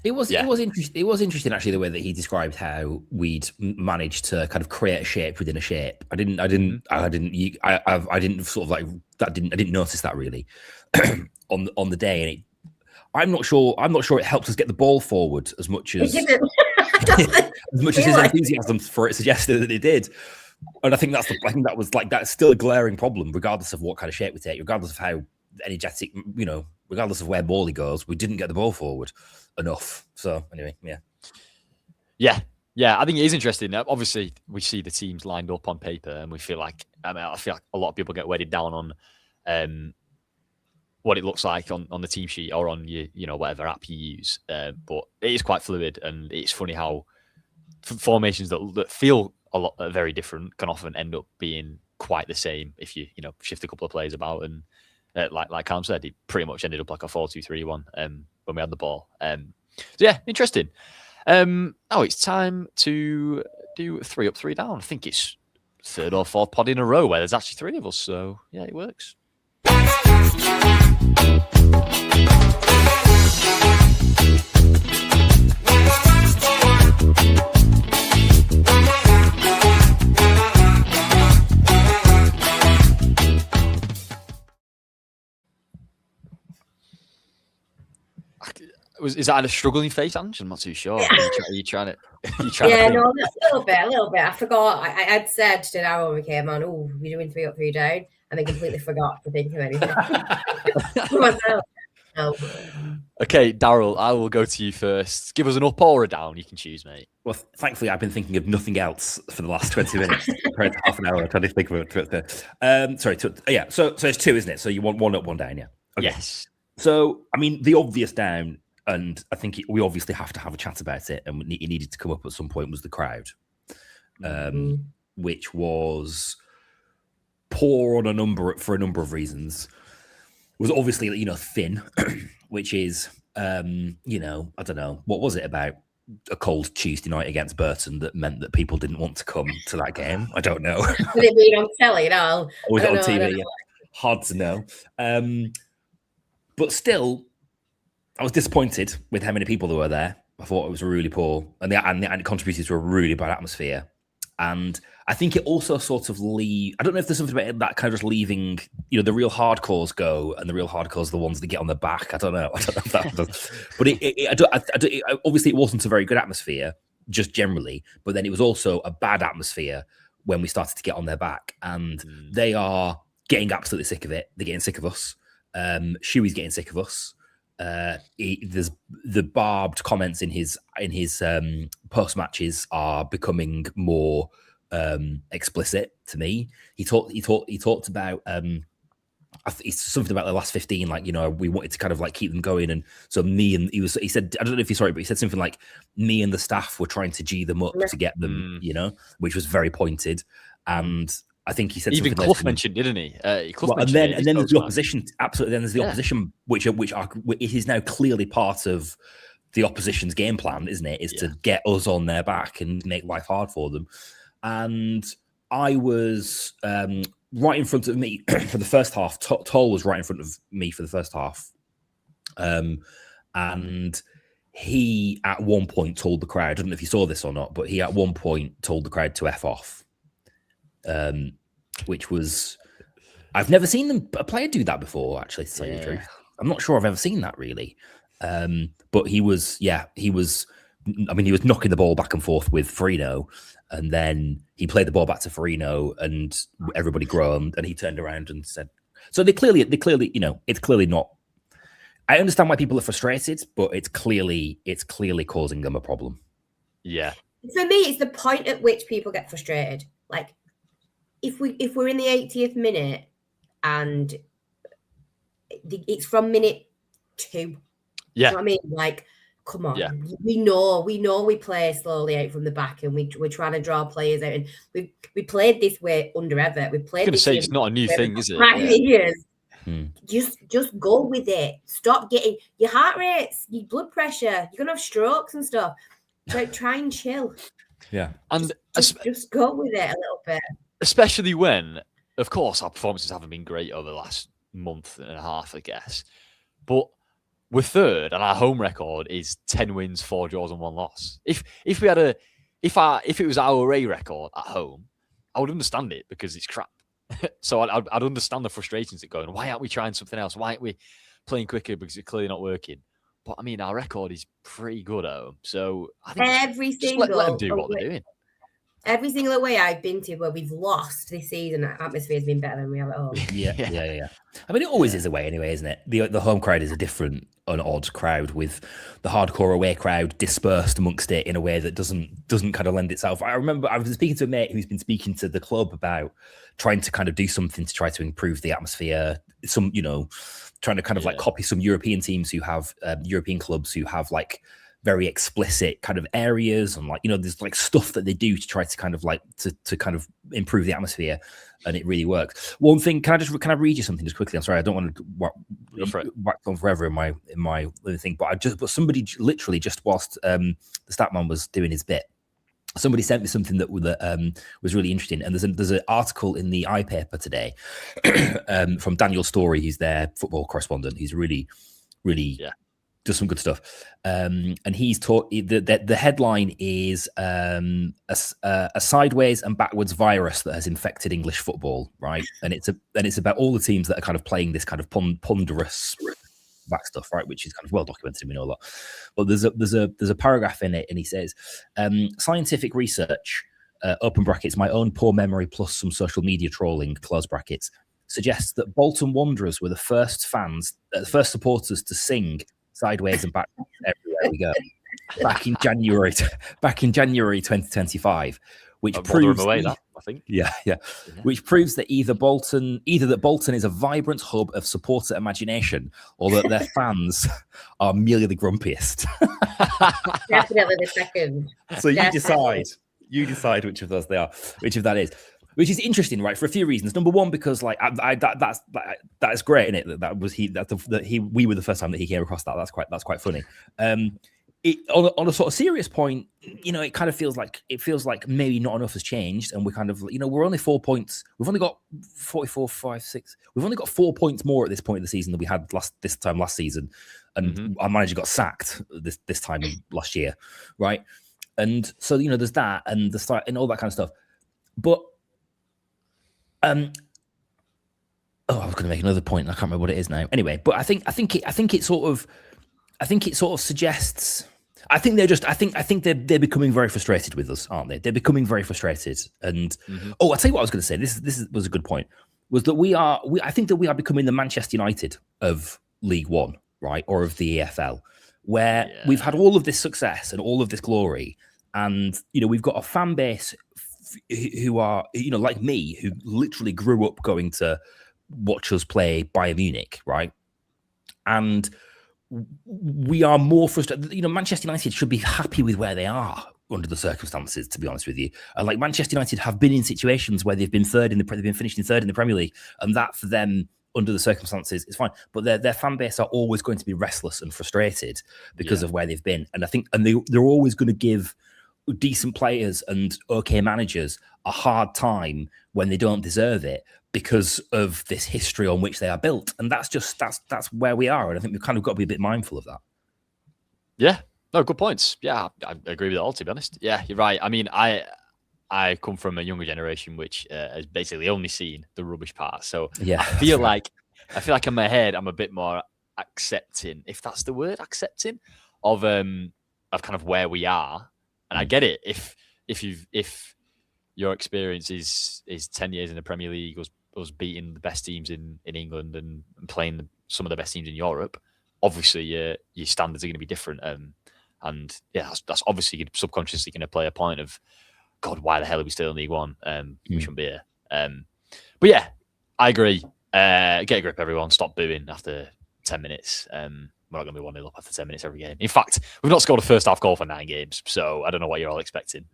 Speaker 4: It was interesting. It was interesting actually the way that he described how we'd managed to kind of create a shape within a shape. I didn't sort of like that. I didn't notice that really on the day, and I'm not sure it helped us get the ball forward as much as as much as his enthusiasm for it suggested that it did. And I think that's still a glaring problem, regardless of what kind of shape we take, regardless of how energetic, regardless of where ball goes, we didn't get the ball forward enough. So anyway,
Speaker 2: yeah. I think it is interesting. Obviously, we see the teams lined up on paper, and we feel like I feel like a lot of people get wedded down on what it looks like on the team sheet or on your whatever app you use. But it is quite fluid, and it's funny how formations that feel a lot very different can often end up being quite the same if you shift a couple of players about. And like Cam said, it pretty much ended up like a 4-2-3-1 when we had the ball. So yeah, interesting. Now it's time to do 3 up, 3 down. I think it's 3rd or 4th pod in a row where there's actually 3 of us. So yeah, it works. Is that a struggling face, Ange? I'm not too sure. Are you trying to?
Speaker 3: Yeah, no, a little bit. I forgot. I had said to Darryl when we came on, "Oh, you're doing 3 up, 3 down," and I completely forgot to think of anything. No.
Speaker 2: Okay, Darryl, I will go to you first. Give us an up or a down. You can choose, mate.
Speaker 4: Well, thankfully, I've been thinking of nothing else for the last 20 minutes, compared to half an hour. I'm trying to think of it. So it's 2, isn't it? So you want 1 up, 1 down, yeah? Okay.
Speaker 2: Yes.
Speaker 4: So, I mean, the obvious down, and I think we obviously have to have a chat about it, and it needed to come up at some point, was the crowd, which was poor for a number of reasons. It was obviously, thin, which is, I don't know, what was it about a cold Tuesday night against Burton that meant that people didn't want to come to that game? I don't know.
Speaker 3: Did it being on telly at all?
Speaker 4: Was it on TV? Yeah. Hard to know. But still, I was disappointed with how many people there were there. I thought it was really poor, and it contributed to a really bad atmosphere. And I think it also sort of I don't know if there's something about it that kind of just leaving, the real hardcores go, and the real hardcores are the ones that get on the back. I don't know if that does. But obviously it wasn't a very good atmosphere, just generally. But then it was also a bad atmosphere when we started to get on their back, and they are getting absolutely sick of it. They're getting sick of us. Shuey's getting sick of us. There's the barbed comments in his post matches are becoming more explicit to me. He talked about it's something about the last 15, we wanted to kind of keep them going, and so he said, I don't know if he's sorry, but he said something like me and the staff were trying to G them up to get them, which was very pointed. And I think he said
Speaker 2: even
Speaker 4: something
Speaker 2: Clough mentioned, didn't he?
Speaker 4: And then there's the opposition. Absolutely, then there's the opposition, which it is now clearly part of the opposition's game plan, isn't it? Is to get us on their back and make life hard for them. And I was right in front of me for the first half. Toll was right in front of me for the first half, and he at one point told the crowd, I don't know if you saw this or not, but he at one point told the crowd to F off. Which was, I've never seen a player do that before, actually, to tell you the truth. I'm not sure I've ever seen that really. But he was knocking the ball back and forth with Farino, and then he played the ball back to Farino, and everybody groaned, and he turned around and said, so they clearly, it's clearly not, I understand why people are frustrated, but it's clearly causing them a problem.
Speaker 2: Yeah.
Speaker 3: For me, it's the point at which people get frustrated. Like, if we're in the 80th minute and it's from minute 2.
Speaker 2: Yeah.
Speaker 3: You know what I mean? Like, come on.
Speaker 2: Yeah.
Speaker 3: We know we play slowly out from the back, and we're trying to draw players out. And we played this way under Everett. We played.
Speaker 2: I was going to say, it's not a new thing, is it?
Speaker 3: Years. Just go with it. Stop getting your heart rates, your blood pressure. You're gonna have strokes and stuff. So try and chill.
Speaker 4: Yeah,
Speaker 2: and
Speaker 3: just go with it a little bit.
Speaker 2: Especially when, of course, our performances haven't been great over the last month and a half, I guess. But we're third, and our home record is 10 wins, 4 draws, and 1 loss. If it was our away record at home, I would understand it because it's crap. So I'd understand the frustrations that going, why aren't we trying something else? Why aren't we playing quicker because it's clearly not working? But I mean, our record is pretty good at home. So I think just let them do what they're doing.
Speaker 3: Every single away I've been to where we've lost this season, the atmosphere has been better than we have at home.
Speaker 4: Yeah. I mean, it always is away anyway, isn't it? The home crowd is a different, an odd crowd with the hardcore away crowd dispersed amongst it in a way that doesn't kind of lend itself. I remember I was speaking to a mate who's been speaking to the club about trying to kind of do something to try to improve the atmosphere. Trying to kind of like copy some European teams who have European clubs who have like very explicit kind of areas and like, there's like stuff that they do to try to kind of like to kind of improve the atmosphere, and it really works. One thing, can I read you something just quickly? I'm sorry, I don't want to whack on forever in my thing, but somebody literally just whilst the Statman was doing his bit, somebody sent me something that was really interesting, and there's an article in the iPaper today from Daniel Story, who's their football correspondent. He's really does some good stuff, and he's taught the headline is a sideways and backwards virus that has infected English football, right? And it's about all the teams that are kind of playing this kind of ponderous back stuff, right, which is kind of well documented. We know a lot, but there's a paragraph in it, and he says scientific research, open brackets, my own poor memory plus some social media trolling, close brackets, suggests that Bolton Wanderers were the first supporters to sing sideways and backwards everywhere we go back in January 2025, which proves which proves that either that Bolton is a vibrant hub of supporter imagination, or that their fans are merely the grumpiest.
Speaker 3: Definitely the second.
Speaker 4: So you decide which of those they are, which of that is. Which is interesting, right? For a few reasons. Number one, because like that is great, isn't it? We were the first time that he came across that. That's quite funny. On a sort of serious point, it kind of feels like maybe not enough has changed, and we're kind of we're only 4 points. We've only got 44, 5, 6. We've only got 4 points more at this point of the season than we had this time last season, and our manager got sacked this time last year, right? And so there's that and the start and all that kind of stuff, but. I was going to make another point. And I can't remember what it is now. Anyway, but I think it sort of suggests. I think they're becoming very frustrated with us, aren't they? They're becoming very frustrated. And I'll tell you what I was going to say. This was a good point. Was that I think that we are becoming the Manchester United of League One, right, or of the EFL, where we've had all of this success and all of this glory, and we've got a fan base who are like me, who literally grew up going to watch us play Bayern Munich, right? And we are more frustrated. Manchester United should be happy with where they are under the circumstances, to be honest with you. And like Manchester United have been in situations where they've been finishing third in the Premier League, and that for them under the circumstances is fine. But their fan base are always going to be restless and frustrated because of where they've been. And I think they're always going to give decent players and okay managers a hard time when they don't deserve it because of this history on which they are built, and that's where we are, and I think we've kind of got to be a bit mindful of that.
Speaker 2: Yeah, no, good points. Yeah, I agree with it all, to be honest. Yeah, you're right. I mean, I come from a younger generation which has basically only seen the rubbish part, so I feel like in my head I'm a bit more accepting, if that's the word, of kind of where we are. And I get it. If your experience is 10 years in the Premier League, us beating the best teams in England and playing some of the best teams in Europe, obviously your standards are going to be different. And yeah, that's obviously subconsciously going to play a point of, God, why the hell are we still in League One? We shouldn't be here. But yeah, I agree. Get a grip, everyone. Stop booing after 10 minutes. We're not going to be 1-0 up after 10 minutes every game. In fact, we've not scored a first half goal for 9 games, so I don't know what you're all expecting.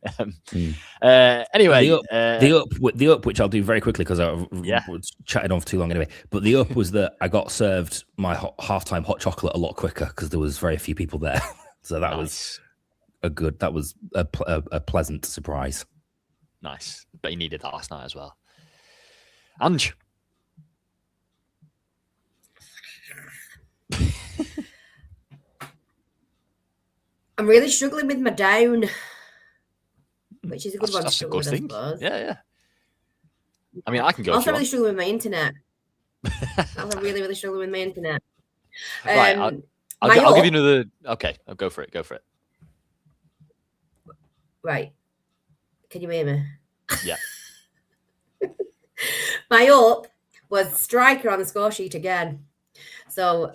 Speaker 2: Anyway,
Speaker 4: the up, which I'll do very quickly because I was chatting on for too long anyway. But the up was that I got served my halftime hot chocolate a lot quicker because there was very few people there. So that was a pleasant surprise.
Speaker 2: Nice, but you needed that last night as well. Ange.
Speaker 3: I'm really struggling with my down, which is a good one.
Speaker 2: That's a good thing.
Speaker 3: I suppose.
Speaker 2: Yeah. I mean, I can go.
Speaker 3: I'm also really struggling with my internet. I'm really, really struggling with my internet.
Speaker 2: Right, I'll give you another. Okay, I'll go for it. Go for it.
Speaker 3: Right. Can you hear me?
Speaker 2: Yeah.
Speaker 3: My up was striker on the score sheet again. So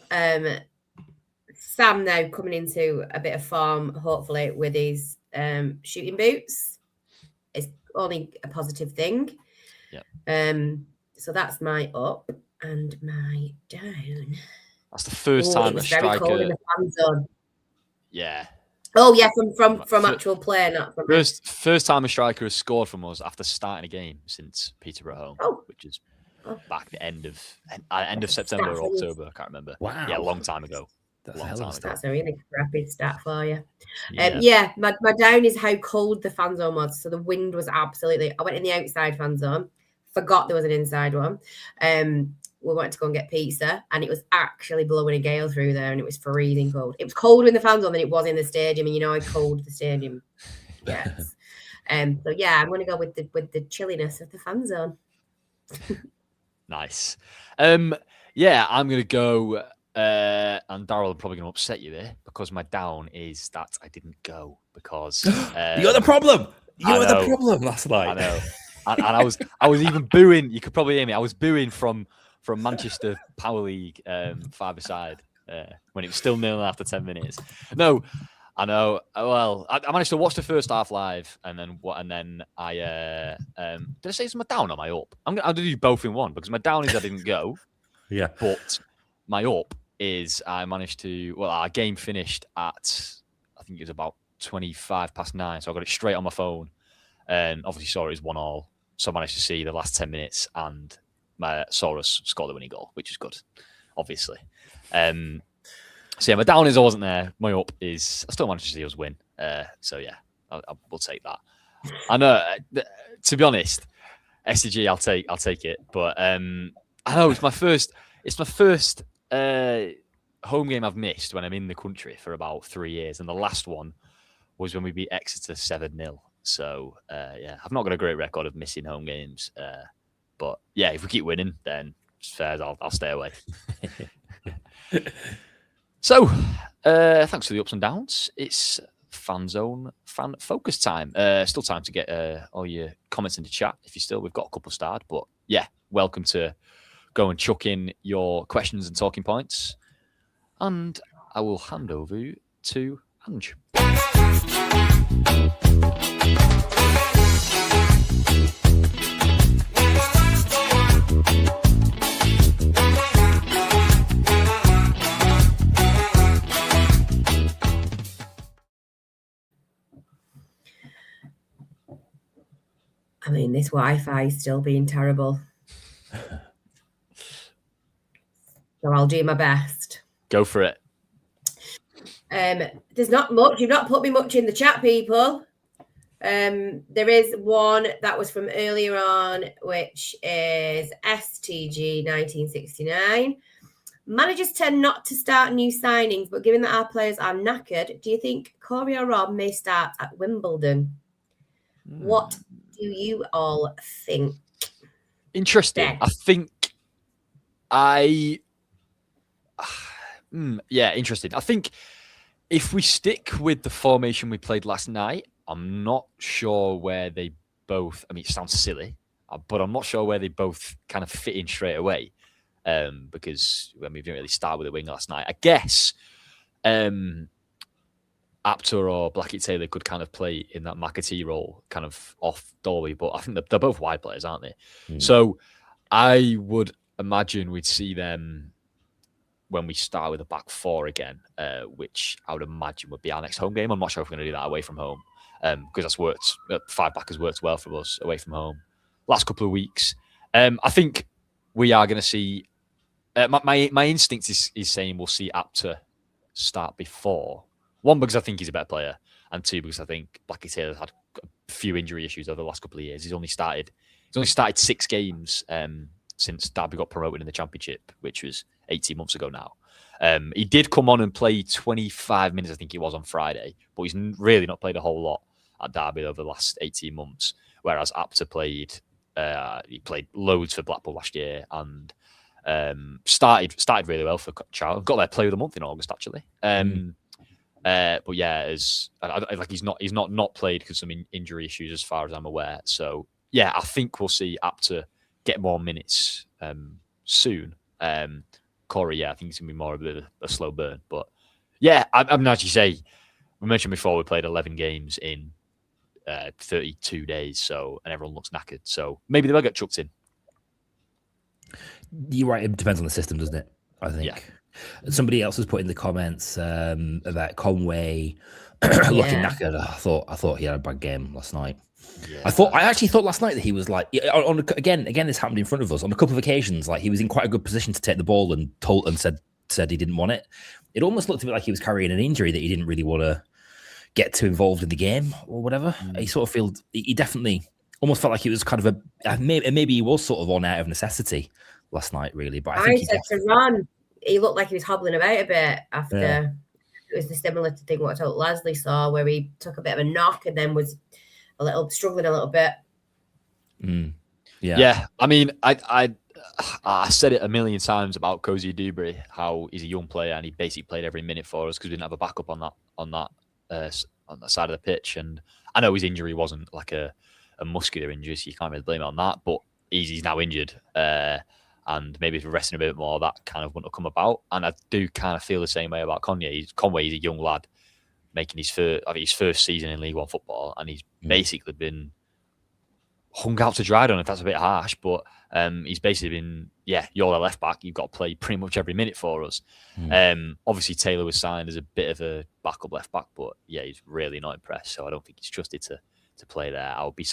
Speaker 3: Sam now coming into a bit of form, hopefully, with his shooting boots. It's only a positive thing.
Speaker 2: Yeah.
Speaker 3: So that's my up and my down.
Speaker 2: That's the first time a striker.
Speaker 3: Very cold in the fan zone.
Speaker 2: Yeah.
Speaker 3: Oh yeah, from actual play, not from
Speaker 2: first time a striker has scored from us after starting a game since Peterborough home, which is back the end of September or October. I can't remember.
Speaker 4: Wow.
Speaker 2: Yeah, a long time ago.
Speaker 3: That's a really crappy stat for you. My down is how cold the fan zone was. So the wind was absolutely. I went in the outside fan zone, forgot there was an inside one. We wanted to go and get pizza, and it was actually blowing a gale through there, and it was freezing cold. It was colder in the fan zone than it was in the stadium, and you know how cold the stadium gets. So yeah, I'm going to go with the chilliness of the fan zone.
Speaker 2: Nice. Yeah, I'm going to go. And Darryl, I'm probably going to upset you there because my down is that I didn't go because
Speaker 4: you're the problem. You're the problem last night.
Speaker 2: I know, and I was even booing. You could probably hear me. I was booing from Manchester Power League 5-a-side when it was still 0 after 10 minutes. No, I know. Well, I managed to watch the first half live, and then I did I say it's my down or my up? I'll do both in one because my down is I didn't go.
Speaker 4: Yeah,
Speaker 2: but my up is I managed to. Well, our game finished at I think it was about 9:25, so I got it straight on my phone, and obviously saw it as 1-1. So I managed to see the last 10 minutes and. Saurus scored the winning goal, which is good, obviously. So yeah, my down is I wasn't there. My up is I still managed to see us win. So yeah, I will take that. I know. To be honest, SCG, I'll take it. But I know it's my first home game I've missed when I'm in the country for about 3 years, and the last one was when we beat Exeter 7-0. So yeah, I've not got a great record of missing home games. But yeah, if we keep winning, then it's fair. I'll stay away. So, thanks for the ups and downs. It's Fanzone fan focus time. Still time to get all your comments in the chat if you still. We've got a couple starred, but yeah, welcome to go and chuck in your questions and talking points. And I will hand over to Ange.
Speaker 3: I mean, this Wi-Fi is still being terrible. So I'll do my best.
Speaker 2: Go for it.
Speaker 3: There's not much. You've not put me much in the chat, people. There is one that was from earlier on, which is STG 1969. Managers tend not to start new signings, but given that our players are knackered, do you think Corey or Rob may start at Wimbledon? What do you all think?
Speaker 2: Interesting.
Speaker 3: Ben?
Speaker 2: I think yeah, interesting. I think if we stick with the formation we played last night, I'm not sure where they both, I mean, it sounds silly, but I'm not sure where they both kind of fit in straight away. Because we didn't really start with a wing last night. I guess I Apter or Blackett Taylor could kind of play in that McAtee role, kind of off Dalby, but I think they're both wide players, aren't they? So I would imagine we'd see them when we start with a back four again, which I would imagine would be our next home game. I'm not sure if we're going to do that away from home, because that's worked. 5 back has worked well for us away from home last couple of weeks. I think we are going to see. My instinct is saying we'll see Apter start before. 1, because I think he's a better player, and 2, because I think Blackie Taylor's had a few injury issues over the last couple of years. He's only started 6 games since Derby got promoted in the Championship, which was 18 months ago now. He did come on and play 25 minutes, I think it was, on Friday, but he's really not played a whole lot at Derby over the last 18 months, whereas Apter played loads for Blackpool last year and started really well for Charles. Got their Player of the Month in August, actually. But yeah, he's not played because of some injury issues as far as I'm aware. So yeah, I think we'll see Apter get more minutes soon. Corey, yeah, I think it's gonna be more of a slow burn. But yeah, I mean, as you say, we mentioned before, we played 11 games in 32 days, and everyone looks knackered. So maybe they will get chucked in.
Speaker 4: You're right. It depends on the system, doesn't it? I think. Yeah. Somebody else has put in the comments about Conway looking knackered. I thought he had a bad game last night. Yeah. I actually thought last night that he was like, again, this happened in front of us on a couple of occasions. Like, he was in quite a good position to take the ball and said he didn't want it. It almost looked to me like he was carrying an injury that he didn't really want to get too involved in the game or whatever. He definitely almost felt like he was kind of maybe he was sort of on out of necessity last night, really. But I think
Speaker 3: to Ron, he looked like he was hobbling about a bit after. Yeah. It was the similar thing what I told Leslie saw, where he took a bit of a knock and then was struggling a little bit.
Speaker 2: Yeah. I mean, I said it a million times about Cozy Dewberry, how he's a young player and he basically played every minute for us because we didn't have a backup on that side of the pitch. And I know his injury wasn't like a muscular injury, so you can't really blame it on that. But he's now injured. And maybe if we're resting a bit more, that kind of wouldn't have come about. And I do kind of feel the same way about Conway. He's a young lad making his first season in League One football, and he's basically been hung out to dry. I don't know if that's a bit harsh, but he's basically been, you're the left back. You've got to play pretty much every minute for us. Obviously, Taylor was signed as a bit of a backup left back, but yeah, he's really not impressed. So I don't think he's trusted to play there. I would be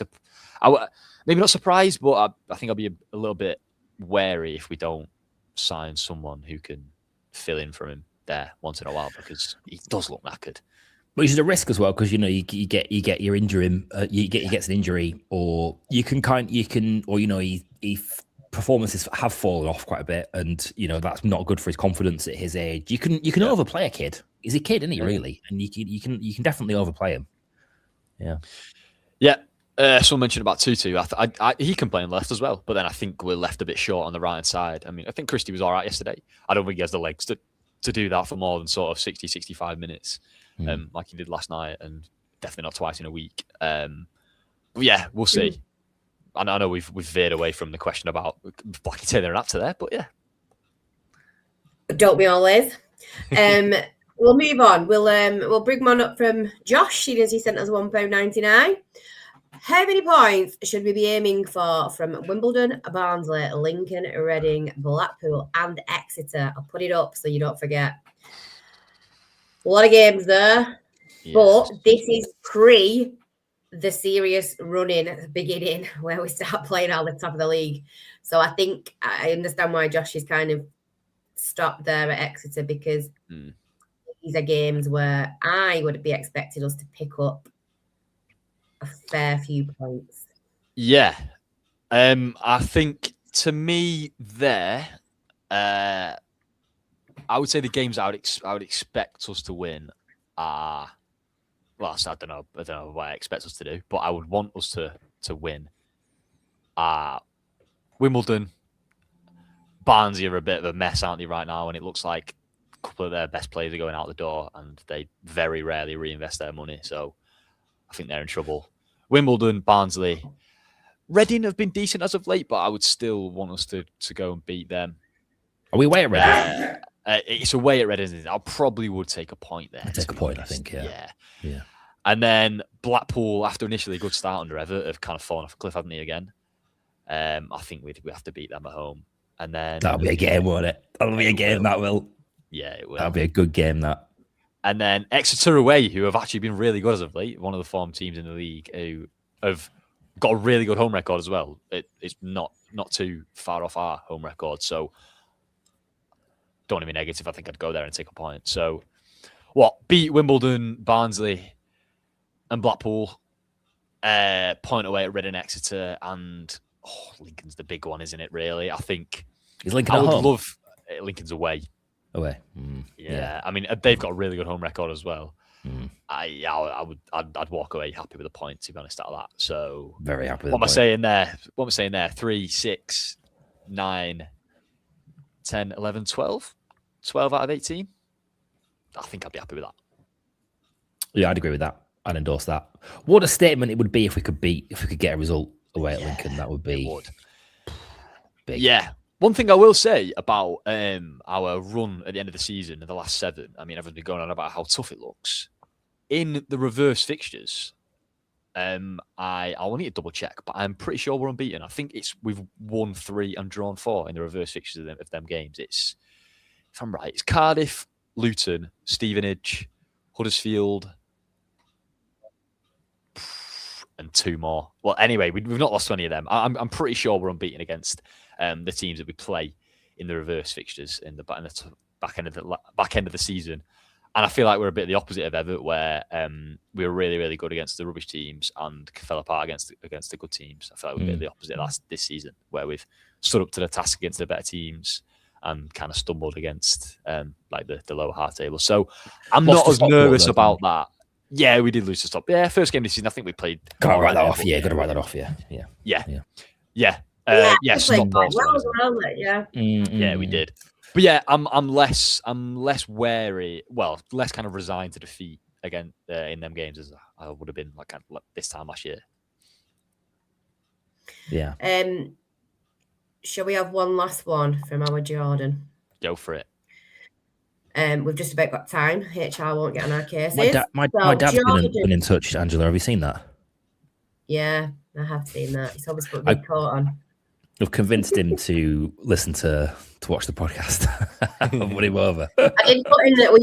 Speaker 2: maybe not surprised, but I think I'll be a little bit wary if we don't sign someone who can fill in for him there once in a while, because he does look knackered.
Speaker 4: But it's a risk as well, because you get your injury, he gets an injury, or performances have fallen off quite a bit, and that's not good for his confidence at his age. You can overplay a kid. He's a kid, isn't he? Really, and you can definitely overplay him.
Speaker 2: Yeah. Someone mentioned about Tutu. He can play on left as well, but then I think we're left a bit short on the right side. I mean, I think Christie was all right yesterday. I don't think he has the legs to do that for more than sort of 60, 65 minutes, like he did last night, and definitely not twice in a week. Yeah, we'll see. I know we've veered away from the question about Blackie Taylor and Apter there, but yeah.
Speaker 3: Don't we always? We'll move on. We'll bring one up from Josh. He sent us £1.99. How many points should we be aiming for from Wimbledon, Barnsley, Lincoln, Reading, Blackpool, and Exeter? I'll put it up so you don't forget. A lot of games there, but this is pre the serious running beginning where we start playing at the top of the league. So I think I understand why Josh is kind of stopped there at Exeter, because these are games where I would be expecting us to pick up a fair few points.
Speaker 2: Yeah. I think to me there, I would say the games I would expect us to win are, well, I don't know what I expect us to do, but I would want us to win are Wimbledon. Barnsley are a bit of a mess, aren't they, right now? And it looks like a couple of their best players are going out the door, and they very rarely reinvest their money. So I think they're in trouble. Wimbledon, Barnsley, Reading have been decent as of late, but I would still want us to go and beat them.
Speaker 4: Are we away at Reading?
Speaker 2: It's away at Reading. I probably would take a point there.
Speaker 4: I'd take a point, honest. I think. Yeah.
Speaker 2: And then Blackpool, after initially a good start under Everett, have kind of fallen off a cliff, haven't they, again? I think we have to beat them at home. And then
Speaker 4: that'll be a game, won't it? That'll be a game, that will.
Speaker 2: Yeah, it will.
Speaker 4: That'll be a good game, that.
Speaker 2: And then Exeter away, who have actually been really good as of late, one of the form teams in the league who have got a really good home record as well. It's not too far off our home record, so don't want to be negative. I think I'd go there and take a point. So, beat Wimbledon, Barnsley, and Blackpool. Point away at Reading, Exeter, and Lincoln's the big one, isn't it? Really, I think.
Speaker 4: Is Lincoln
Speaker 2: I
Speaker 4: at
Speaker 2: would
Speaker 4: home?
Speaker 2: love Lincoln's away.
Speaker 4: Away.
Speaker 2: Yeah, I mean they've got a really good home record as well. I'd walk away happy with a point, to be honest, out of that. So
Speaker 4: very happy with
Speaker 2: what am I saying there? 3, 6, 9, 10, 11, 12? 12 out of 18? I think I'd be happy with that.
Speaker 4: Yeah, I'd agree with that. I'd endorse that. What a statement it would be if we could get a result away at Lincoln. That would be big.
Speaker 2: Yeah. One thing I will say about our run at the end of the season in the last 7, I mean, everyone's been going on about how tough it looks. In the reverse fixtures, I will need to double check, but I'm pretty sure we're unbeaten. I think we've won 3 and drawn 4 in the reverse fixtures of them games. If I'm right, it's Cardiff, Luton, Stevenage, Huddersfield, and 2 more. Well, anyway, we've not lost to any of them. I'm pretty sure we're unbeaten against the teams that we play in the reverse fixtures in the back end of the season. And I feel like we're a bit the opposite of Everett, where we were really, really good against the rubbish teams and fell apart against the good teams. I feel like we're a bit the opposite this season, where we've stood up to the task against the better teams and kind of stumbled against like the lower half table. So I'm not as nervous about that. Yeah, we did lose to Stockport. Yeah, first game this season, I think we played.
Speaker 4: Got to write that off. Yeah, got to write that off. Yeah.
Speaker 2: Stockport.
Speaker 3: Yeah,
Speaker 2: we did. But yeah, I'm less wary. Well, less kind of resigned to defeat again in them games as I would have been like this time last year.
Speaker 4: Yeah.
Speaker 3: Shall we have one last one from our Jordan?
Speaker 2: Go for it.
Speaker 3: We've just about got time. HR won't get on our cases.
Speaker 4: My dad's been in touch. Angela, have you seen that?
Speaker 3: Yeah, I have seen that. He's always put a big coat on.
Speaker 4: I've convinced him to listen to watch the podcast. I've won him over.
Speaker 3: I did put in that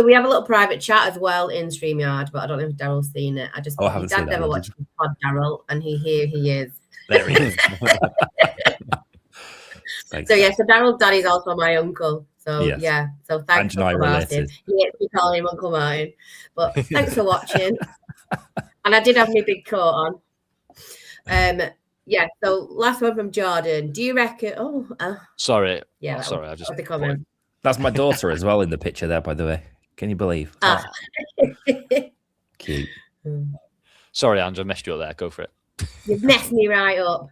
Speaker 3: we have a little private chat as well in StreamYard, but I don't know if Daryl's seen it.
Speaker 4: I haven't seen that.
Speaker 3: Never watched the pod, Daryl, and here he is.
Speaker 2: There he is.
Speaker 3: Thanks. So Daryl's dad is also my uncle. So yes. So thanks for Martin. He hates me calling him Uncle Martin, but thanks for watching. And I did have my big coat on. So last one from Jordan. Do you reckon?
Speaker 2: Sorry.
Speaker 3: Yeah.
Speaker 2: Sorry. I just.
Speaker 3: The comment.
Speaker 4: That's my daughter as well in the picture there, by the way. Can you believe? Cute.
Speaker 2: Sorry, Andrew, I messed you up there. Go for it.
Speaker 3: You've messed me right up.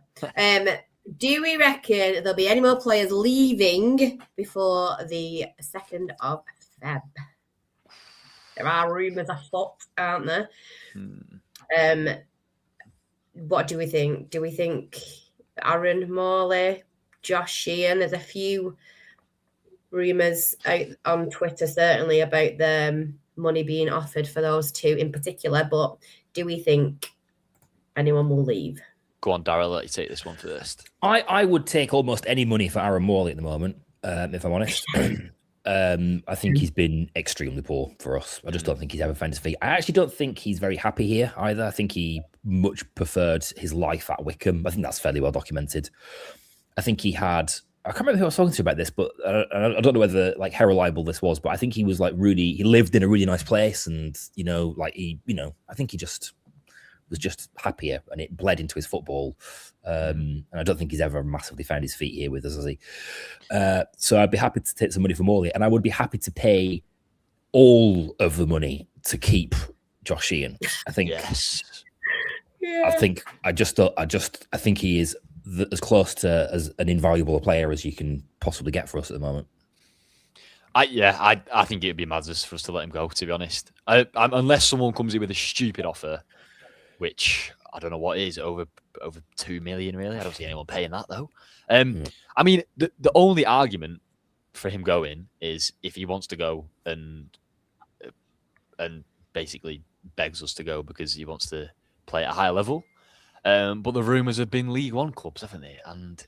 Speaker 3: Do we reckon there'll be any more players leaving before the 2nd of Feb? There are rumours afoot, aren't there? What do we think? Do we think Aaron Morley, Josh Sheehan? There's a few rumours out on Twitter, certainly, about the money being offered for those 2 in particular. But do we think anyone will leave?
Speaker 2: Go on, Darryl, let you take this one first.
Speaker 4: I would take almost any money for Aaron Morley at the moment, if I'm honest. I think he's been extremely poor for us. I just don't think he's ever found his feet. I actually don't think he's very happy here either. I think he much preferred his life at Wickham. I think that's fairly well documented. I think he had... I can't remember who I was talking to about this, but I don't know whether how reliable this was, but I think he was he lived in a really nice place, and I think he just was just happier, and it bled into his football. And I don't think he's ever massively found his feet here with us, has he? So I'd be happy to take some money from Morley, and I would be happy to pay all of the money to keep Josh Sheehan. I think.
Speaker 2: Yes.
Speaker 3: Yeah.
Speaker 4: I think he is as close to as an invaluable player as you can possibly get for us at the moment.
Speaker 2: I think it'd be madness for us to let him go, to be honest. Unless someone comes in with a stupid offer, which I don't know what is, over 2 million, really. I don't see anyone paying that, though. I mean, the only argument for him going is if he wants to go and basically begs us to go because he wants to play at a higher level. But the rumours have been League One clubs, haven't they? And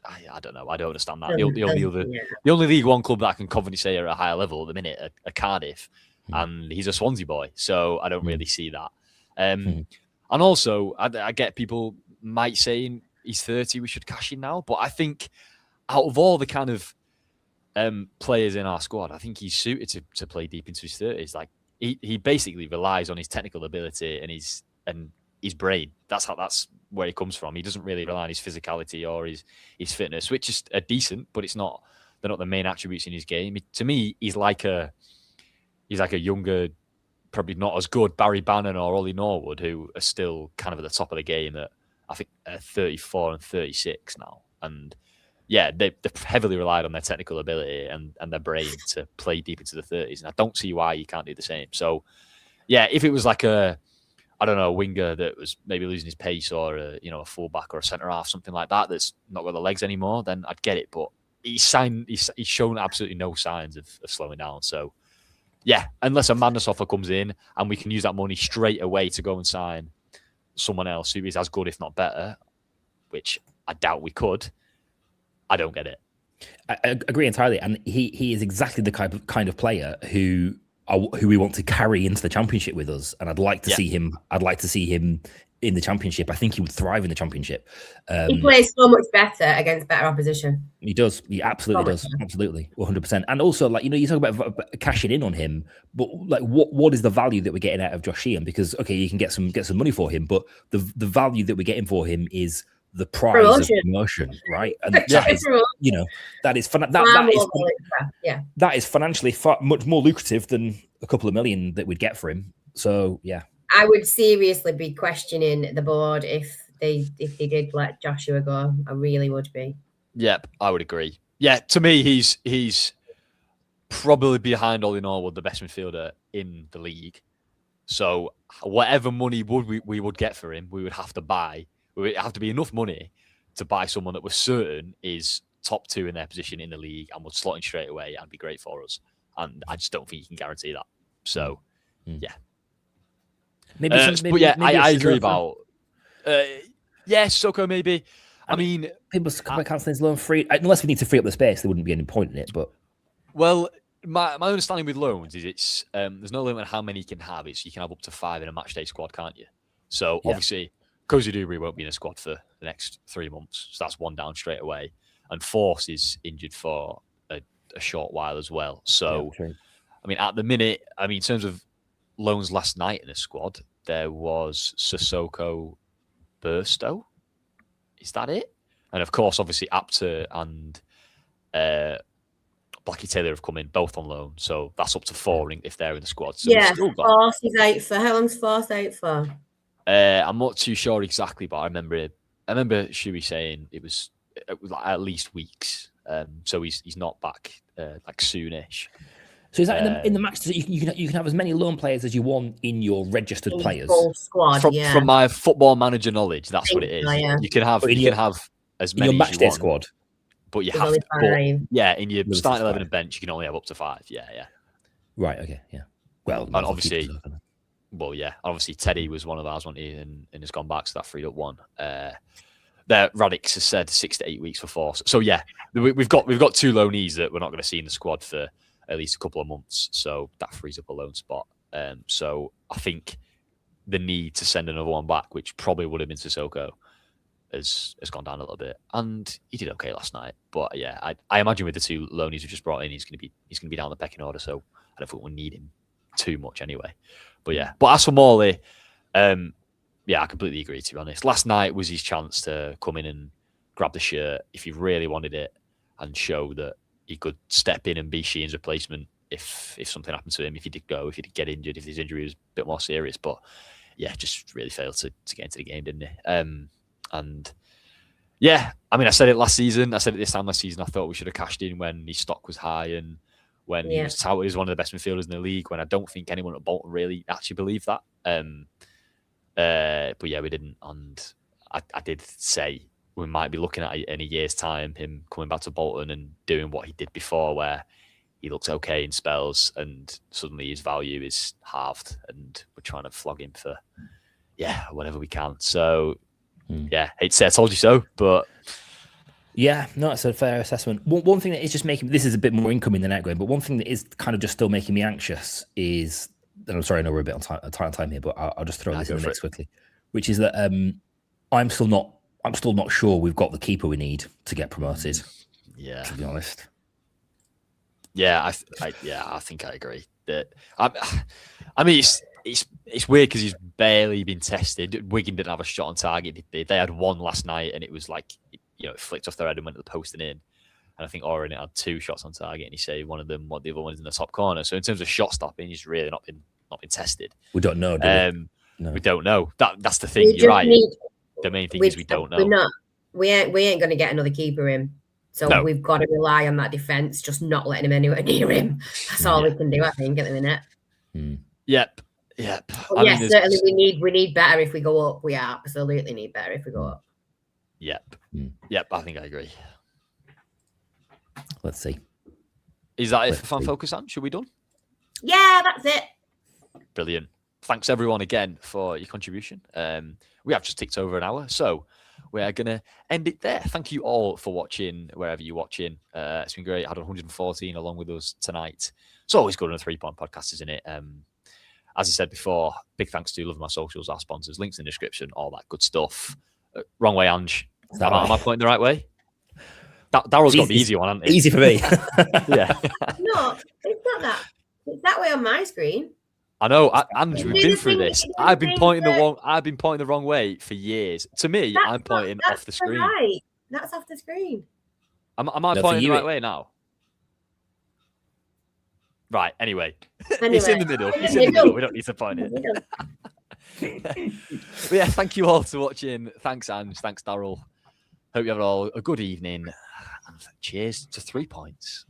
Speaker 2: I don't know. I don't understand that. The only League One club that I can confidently say are at a higher level at the minute are Cardiff, and he's a Swansea boy, so I don't really see that. And also, I get people might say he's 30, we should cash in now, but I think out of all the kind of players in our squad, I think he's suited to play deep into his 30s. Like he basically relies on his technical ability and his brain. That's where he comes from. He doesn't really rely on his physicality or his fitness, which is decent, but they're not the main attributes in his game. To me, he's like a younger, probably not as good Barry Bannon or Ollie Norwood, who are still kind of at the top of the game at I think 34 and 36 now. And yeah, they've heavily relied on their technical ability and their brain to play deep into the 30s. And I don't see why you can't do the same. So yeah, if it was like a winger that was maybe losing his pace or a fullback or a centre half, something like that, that's not got the legs anymore, then I'd get it. But he's shown absolutely no signs of slowing down. So yeah, unless a madness offer comes in and we can use that money straight away to go and sign someone else who is as good, if not better, which I doubt we could, I don't get it.
Speaker 4: I agree entirely. And he is exactly the kind of player who we want to carry into the Championship with us, and I'd like to see him. I'd like to see him in the Championship. I think he would thrive in the Championship.
Speaker 3: He plays so much better against better opposition.
Speaker 4: He does. He absolutely does. Absolutely, 100%. And also, like you talk about cashing in on him, but like, what is the value that we're getting out of Josh Sheehan? Because okay, you can get some money for him, but the value that we're getting for him is the prize of promotion, right? And that is financially much more lucrative than a couple of million that we'd get for him. So yeah,
Speaker 3: I would seriously be questioning the board if they did let Joshua go. I really would be.
Speaker 2: Yep, I would agree. Yeah, to me, he's probably behind Ollie Norwood, the best midfielder in the league. So whatever money we would get for him, we would have to buy. It would have to be enough money to buy someone that we're certain is top 2 in their position in the league and would slot in straight away and be great for us. And I just don't think you can guarantee that. So, yeah. I agree about. Sissoko maybe. I mean,
Speaker 4: people canceling his loan free unless we need to free up the space. There wouldn't be any point in it. But
Speaker 2: my understanding with loans is it's there's no limit on how many you can have. It's you can have up to 5 in a match day squad, can't you? So obviously, Cozy Dubry won't be in the squad for the next 3 months. So that's one down straight away. And Force is injured for a short while as well. So, I mean, at the minute, in terms of loans last night in the squad, there was Sissoko, Burstow. Is that it? And of course, obviously, Apter and Blackie Taylor have come in, both on loan. So that's up to 4 if they're in the squad. So
Speaker 3: Force is out for. How long's Force out for?
Speaker 2: I'm not too sure exactly, but I remember Shuey saying it was at least weeks. So he's not back like soonish.
Speaker 4: So is that in the match? So you can have as many loan players as you want in your registered players.
Speaker 3: Full squad,
Speaker 2: from my Football Manager knowledge, that's what it is. Yeah. You can have as many in your matchday squad, but you have to. In your starting 11 and bench, you can only have up to 5. Yeah.
Speaker 4: Right. Okay. Yeah. Well,
Speaker 2: and obviously. Well, yeah. Obviously, Teddy was one of ours, wasn't he? And has gone back, so that freed up 1. Radix has said 6 to 8 weeks for Force. So yeah, we've got 2 loanees that we're not going to see in the squad for at least a couple of months. So that frees up a loan spot. So I think the need to send another one back, which probably would have been Sissoko, has gone down a little bit. And he did okay last night. But yeah, I imagine with the 2 loanees we just brought in, he's going to be down the pecking order. So I don't think we'll need him too much anyway. But yeah, but as for Morley, I completely agree, to be honest. Last night was his chance to come in and grab the shirt if he really wanted it and show that he could step in and be Sheehan's replacement if something happened to him, if he did get injured, if his injury was a bit more serious. But yeah, just really failed to get into the game, didn't he? And yeah, I said it last season. I said it this time last season. I thought we should have cashed in when his stock was high and when he was touted as one of the best midfielders in the league, when I don't think anyone at Bolton really actually believed that. But yeah, we didn't. And I did say we might be looking at in a year's time him coming back to Bolton and doing what he did before, where he looks okay in spells and suddenly his value is halved, and we're trying to flog him for whatever we can. So hate to say I told you so, but
Speaker 4: yeah, no, that's a fair assessment. One thing that is just making this is a bit more incoming than outgoing, but one thing that is kind of just still making me anxious is, and I'm sorry, I know we're a bit on time here, but I'll just throw this in the mix quickly, which is that I'm still not sure we've got the keeper we need to get promoted.
Speaker 2: Yeah,
Speaker 4: to be honest.
Speaker 2: Yeah, I think I agree. That I mean, it's weird because he's barely been tested. Wigan didn't have a shot on target. They had one last night, and it was like, it flicked off their head and went to the post and in. And I think Oren had 2 shots on target, and he saved one of them. What the other one's in the top corner. So in terms of shot stopping, he's really not been tested.
Speaker 4: We don't know. Do we? No.
Speaker 2: We don't know. That's the thing. You're right. The main thing is we don't know.
Speaker 3: We ain't going to get another keeper in. So we've got to rely on that defence, just not letting him anywhere near him. That's all we can do, I think, at the minute.
Speaker 2: Yep.
Speaker 3: Yes, certainly we need better if we go up. We absolutely need better if we go up.
Speaker 2: Yep. I think I agree.
Speaker 4: Let's see.
Speaker 2: Is that it for Fan Focus, Anne? Should we done?
Speaker 3: Yeah, that's it.
Speaker 2: Brilliant. Thanks everyone again for your contribution. We have just ticked over an hour, so we're going to end it there. Thank you all for watching, wherever you're watching. It's been great. I had 114 along with us tonight. It's always good on a 3-point podcast, isn't it? As I said before, big thanks to Love My Socials, our sponsors, links in the description, all that good stuff. Wrong way, Ange. Am I pointing the right way? Daryl's got the easy one, hasn't he?
Speaker 4: Easy for me.
Speaker 2: Yeah.
Speaker 3: No, it's not that. It's that way on my screen.
Speaker 2: I know, Ange, we've been through this. I've been pointing the wrong way for years. To me, I'm pointing off the screen.
Speaker 3: Right. That's off the screen.
Speaker 2: Am I pointing the right way now? Right, anyway. It's in the middle. It's in the middle. We don't need to point it. But yeah, thank you all for watching. Thanks, Ange. Thanks, Daryl. Hope you have all a good evening. And cheers to 3 points.